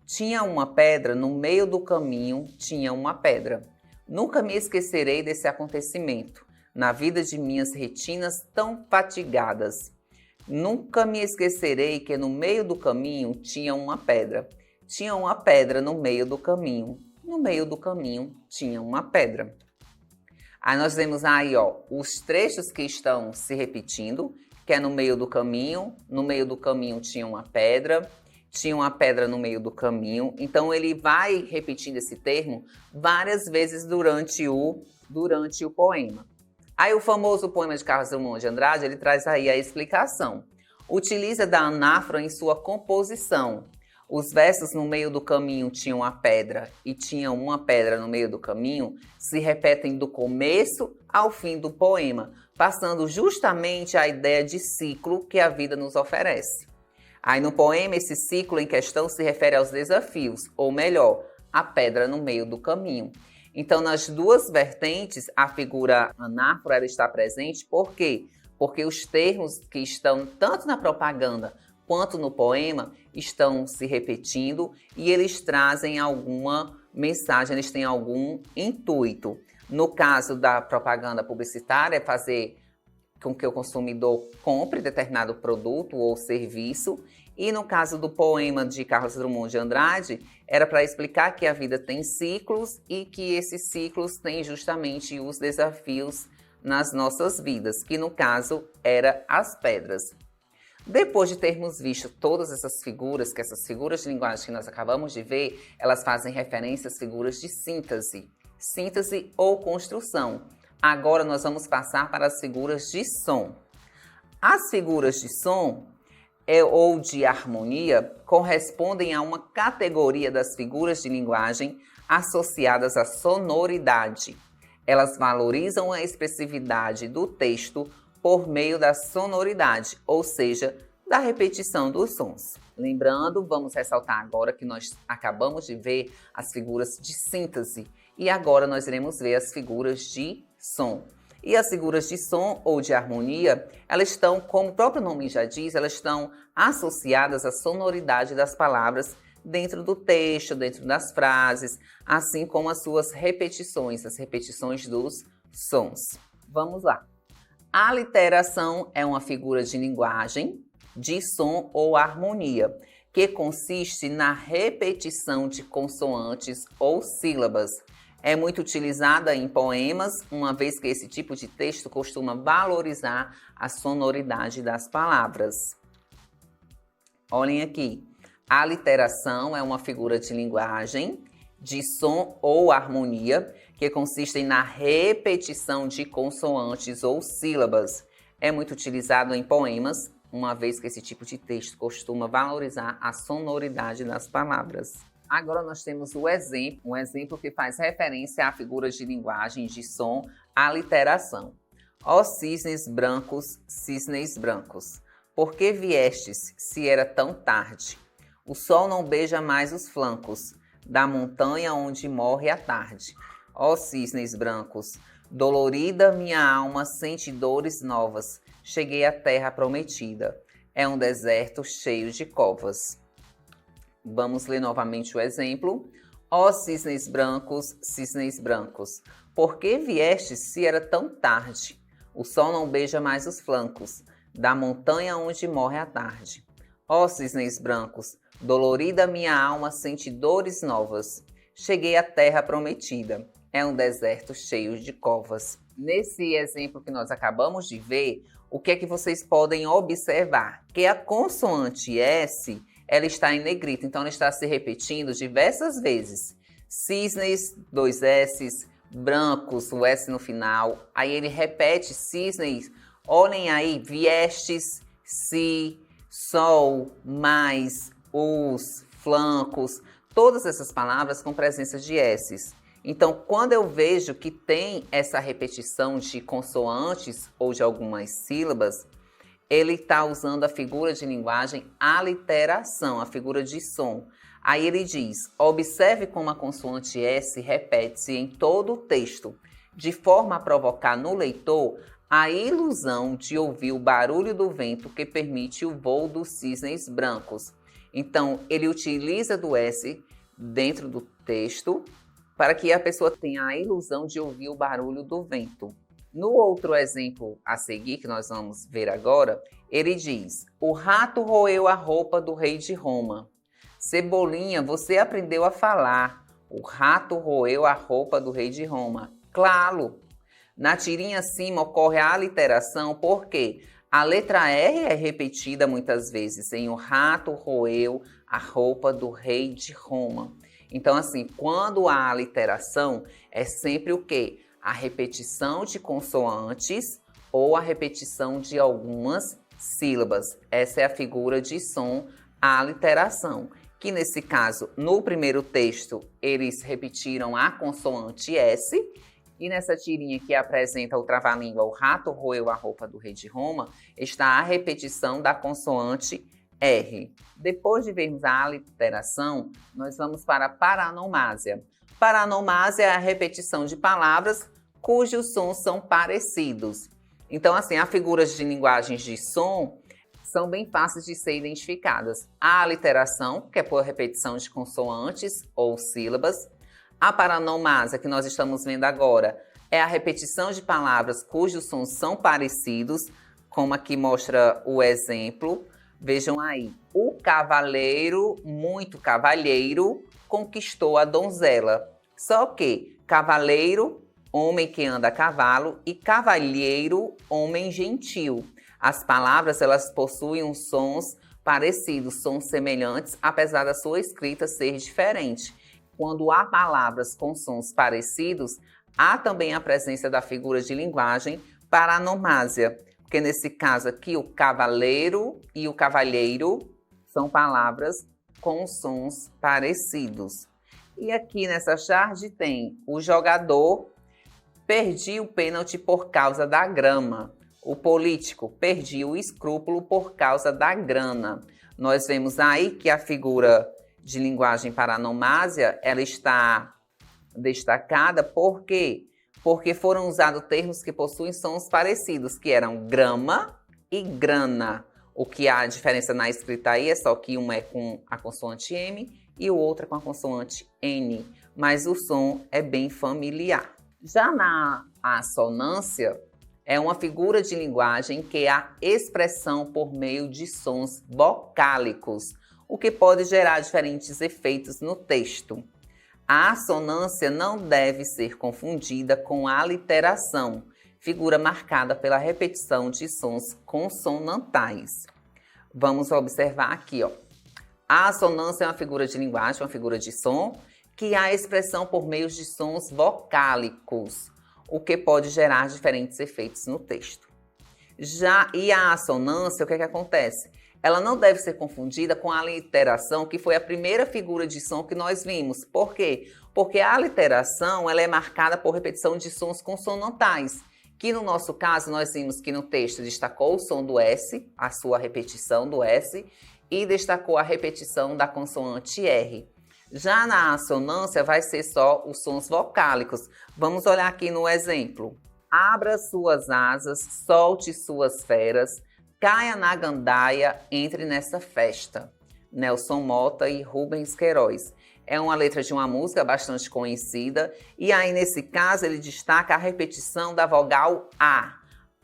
Tinha uma pedra no meio do caminho, tinha uma pedra. Nunca me esquecerei desse acontecimento, na vida de minhas retinas tão fatigadas. Nunca me esquecerei que no meio do caminho tinha uma pedra. Tinha uma pedra no meio do caminho. No meio do caminho tinha uma pedra. Aí nós vemos aí, ó, os trechos que estão se repetindo, que é no meio do caminho tinha uma pedra no meio do caminho. Então ele vai repetindo esse termo várias vezes durante o poema. Aí o famoso poema de Carlos Drummond de Andrade, ele traz aí a explicação. Utiliza da anáfora em sua composição. Os versos no meio do caminho tinham a pedra e tinha uma pedra no meio do caminho se repetem do começo ao fim do poema, passando justamente a ideia de ciclo que a vida nos oferece. Aí no poema esse ciclo em questão se refere aos desafios, ou melhor, a pedra no meio do caminho. Então nas duas vertentes a figura anáfora ela está presente, por quê? Porque os termos que estão tanto na propaganda quanto no poema estão se repetindo e eles trazem alguma mensagem, eles têm algum intuito. No caso da propaganda publicitária, é fazer com que o consumidor compre determinado produto ou serviço. E no caso do poema de Carlos Drummond de Andrade, era para explicar que a vida tem ciclos e que esses ciclos têm justamente os desafios nas nossas vidas, que no caso era as pedras. Depois de termos visto todas essas figuras, que essas figuras de linguagem que nós acabamos de ver, elas fazem referência às figuras de síntese ou construção. Agora nós vamos passar para as figuras de som. As figuras de som ou de harmonia correspondem a uma categoria das figuras de linguagem associadas à sonoridade. Elas valorizam a expressividade do texto por meio da sonoridade, ou seja, da repetição dos sons. Lembrando, vamos ressaltar agora que nós acabamos de ver as figuras de síntese e agora nós iremos ver as figuras de som. E as figuras de som ou de harmonia, elas estão, como o próprio nome já diz, elas estão associadas à sonoridade das palavras dentro do texto, dentro das frases, assim como as suas repetições, as repetições dos sons. Vamos lá. A literação é uma figura de linguagem, de som ou harmonia, que consiste na repetição de consoantes ou sílabas. É muito utilizada em poemas, uma vez que esse tipo de texto costuma valorizar a sonoridade das palavras. Olhem aqui. A literação é uma figura de linguagem, de som ou harmonia, que consistem na repetição de consoantes ou sílabas. É muito utilizado em poemas, uma vez que esse tipo de texto costuma valorizar a sonoridade das palavras. Agora nós temos um exemplo que faz referência a figuras de linguagem, de som, à literação. Ó cisnes brancos, por que viestes, se era tão tarde? O sol não beija mais os flancos da montanha onde morre a tarde. Ó cisnes brancos, dolorida minha alma sente dores novas. Cheguei à terra prometida. É um deserto cheio de covas. Vamos ler novamente o exemplo. Ó cisnes brancos, por que viestes se era tão tarde? O sol não beija mais os flancos da montanha onde morre a tarde. Ó cisnes brancos, dolorida minha alma sente dores novas. Cheguei à terra prometida. É um deserto cheio de covas. Nesse exemplo que nós acabamos de ver, o que é que vocês podem observar? Que a consoante S, ela está em negrito, então ela está se repetindo diversas vezes. Cisnes, 2 S's, brancos, o S no final. Aí ele repete cisnes, olhem aí, viestes, se, sol, mais, os, flancos, todas essas palavras com presença de S's. Então, quando eu vejo que tem essa repetição de consoantes ou de algumas sílabas, ele está usando a figura de linguagem aliteração, a figura de som. Aí ele diz, observe como a consoante S repete-se em todo o texto, de forma a provocar no leitor a ilusão de ouvir o barulho do vento que permite o voo dos cisnes brancos. Então, ele utiliza do S dentro do texto para que a pessoa tenha a ilusão de ouvir o barulho do vento. No outro exemplo a seguir, que nós vamos ver agora, ele diz, o rato roeu a roupa do rei de Roma. Cebolinha, você aprendeu a falar. O rato roeu a roupa do rei de Roma. Claro! Na tirinha acima ocorre a aliteração porque a letra R é repetida muitas vezes em o rato roeu a roupa do rei de Roma. Então, assim, quando há aliteração, é sempre o quê? A repetição de consoantes ou a repetição de algumas sílabas. Essa é a figura de som, a aliteração. Que nesse caso, no primeiro texto, eles repetiram a consoante S. E nessa tirinha que apresenta o trava-língua, o rato roeu a roupa do rei de Roma, está a repetição da consoante R. Depois de vermos a aliteração, nós vamos para a paranomásia. Paranomásia é a repetição de palavras cujos sons são parecidos. Então, assim, as figuras de linguagens de som são bem fáceis de ser identificadas. A aliteração, que é por repetição de consoantes ou sílabas. A paranomásia, que nós estamos vendo agora, é a repetição de palavras cujos sons são parecidos, como aqui mostra o exemplo. Vejam aí, o cavaleiro, muito cavalheiro, conquistou a donzela. Só que cavaleiro, homem que anda a cavalo, e cavalheiro, homem gentil. As palavras, elas possuem uns sons parecidos, sons semelhantes, apesar da sua escrita ser diferente. Quando há palavras com sons parecidos, há também a presença da figura de linguagem paranomásia. Porque nesse caso aqui, o cavaleiro e o cavalheiro são palavras com sons parecidos. E aqui nessa charge tem o jogador, perdi o pênalti por causa da grama. O político, perdi o escrúpulo por causa da grana. Nós vemos aí que a figura de linguagem paranomásia, ela está destacada por quê? Porque foram usados termos que possuem sons parecidos, que eram grama e grana. O que há diferença na escrita aí é só que um é com a consoante M e o outro é com a consoante N, mas o som é bem familiar. Já na assonância, é uma figura de linguagem que é a expressão por meio de sons vocálicos, o que pode gerar diferentes efeitos no texto. A assonância não deve ser confundida com a aliteração, figura marcada pela repetição de sons consonantais. Vamos observar aqui, ó. A assonância é uma figura de linguagem, uma figura de som, que há expressão por meio de sons vocálicos, o que pode gerar diferentes efeitos no texto. E a assonância, o que acontece? Ela não deve ser confundida com a aliteração, que foi a primeira figura de som que nós vimos. Por quê? Porque a aliteração ela é marcada por repetição de sons consonantais, que no nosso caso nós vimos que no texto destacou o som do S, a sua repetição do S, e destacou a repetição da consoante R. Já na assonância vai ser só os sons vocálicos. Vamos olhar aqui no exemplo. Abra suas asas, solte suas feras, caia na gandaia, entre nessa festa. Nelson Mota e Rubens Queiroz. É uma letra de uma música bastante conhecida e aí nesse caso ele destaca a repetição da vogal A.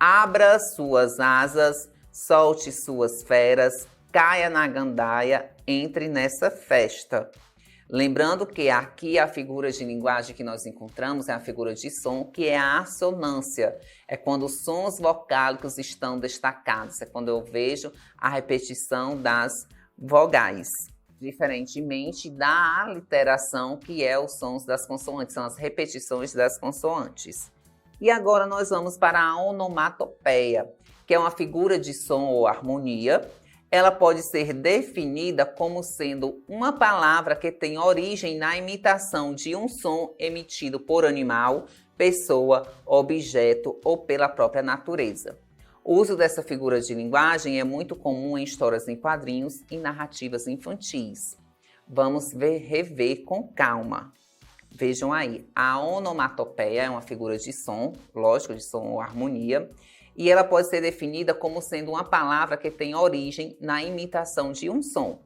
Abra suas asas, solte suas feras, caia na gandaia, entre nessa festa. Lembrando que aqui a figura de linguagem que nós encontramos é a figura de som, que é a assonância. É quando os sons vocálicos estão destacados, é quando eu vejo a repetição das vogais. diferentemente da aliteração, que é os sons das consoantes, são as repetições das consoantes. E agora nós vamos para a onomatopeia, que é uma figura de som ou harmonia. Ela pode ser definida como sendo uma palavra que tem origem na imitação de um som emitido por animal, pessoa, objeto ou pela própria natureza. O uso dessa figura de linguagem é muito comum em histórias em quadrinhos e narrativas infantis. Vamos rever com calma. Vejam aí, a onomatopeia é uma figura de som, lógico, de som ou harmonia, e ela pode ser definida como sendo uma palavra que tem origem na imitação de um som.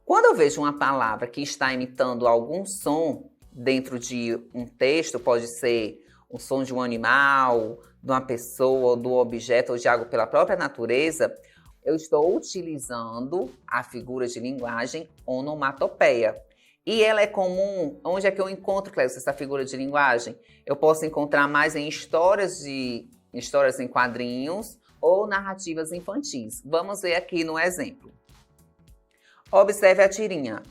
Quando eu vejo uma palavra que está imitando algum som dentro de um texto, pode ser o som de um animal, de uma pessoa, do objeto ou de algo pela própria natureza, eu estou utilizando a figura de linguagem onomatopeia. E ela é comum, onde é que eu encontro, Clécio, essa figura de linguagem? Eu posso encontrar mais em histórias em quadrinhos ou narrativas infantis. Vamos ver aqui no exemplo. Observe a tirinha.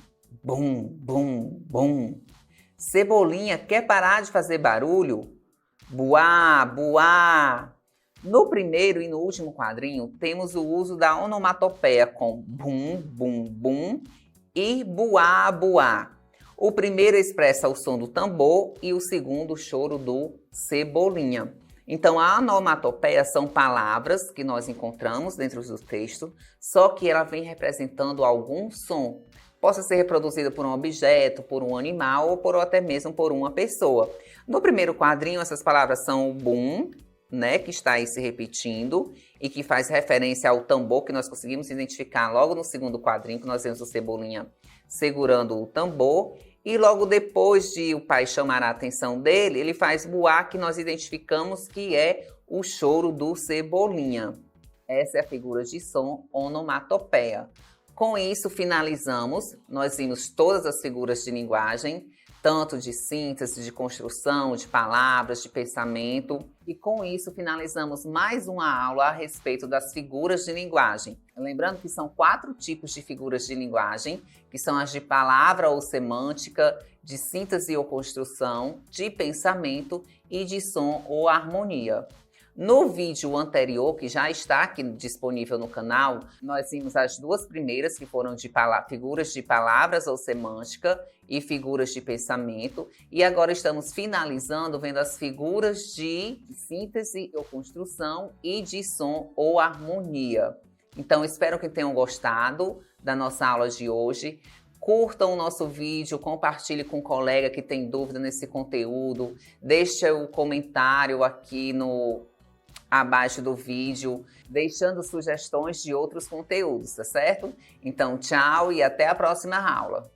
Bum, bum, bum. Cebolinha quer parar de fazer barulho? Buá, buá. No primeiro e no último quadrinho, temos o uso da onomatopeia com bum, bum, bum e buá, buá. O primeiro expressa o som do tambor e o segundo o choro do Cebolinha. Então, a onomatopeia são palavras que nós encontramos dentro do texto, só que ela vem representando algum som. Possa ser reproduzida por um objeto, por um animal ou até mesmo por uma pessoa. No primeiro quadrinho, essas palavras são o bum, né, que está aí se repetindo e que faz referência ao tambor que nós conseguimos identificar logo no segundo quadrinho, que nós vemos o Cebolinha segurando o tambor. E logo depois de o pai chamar a atenção dele, ele faz buá, que nós identificamos que é o choro do Cebolinha. Essa é a figura de som onomatopeia. Com isso, finalizamos. Nós vimos todas as figuras de linguagem, tanto de síntese, de construção, de palavras, de pensamento. E com isso, finalizamos mais uma aula a respeito das figuras de linguagem. Lembrando que são 4 tipos de figuras de linguagem, que são as de palavra ou semântica, de síntese ou construção, de pensamento e de som ou harmonia. No vídeo anterior, que já está aqui disponível no canal, nós vimos as 2 primeiras, que foram de figuras de palavras ou semântica e figuras de pensamento. E agora estamos finalizando vendo as figuras de síntese ou construção e de som ou harmonia. Então, espero que tenham gostado da nossa aula de hoje. Curtam o nosso vídeo, compartilhe com um colega que tem dúvida nesse conteúdo. Deixe o comentário aqui abaixo do vídeo, deixando sugestões de outros conteúdos, tá certo? Então, tchau e até a próxima aula.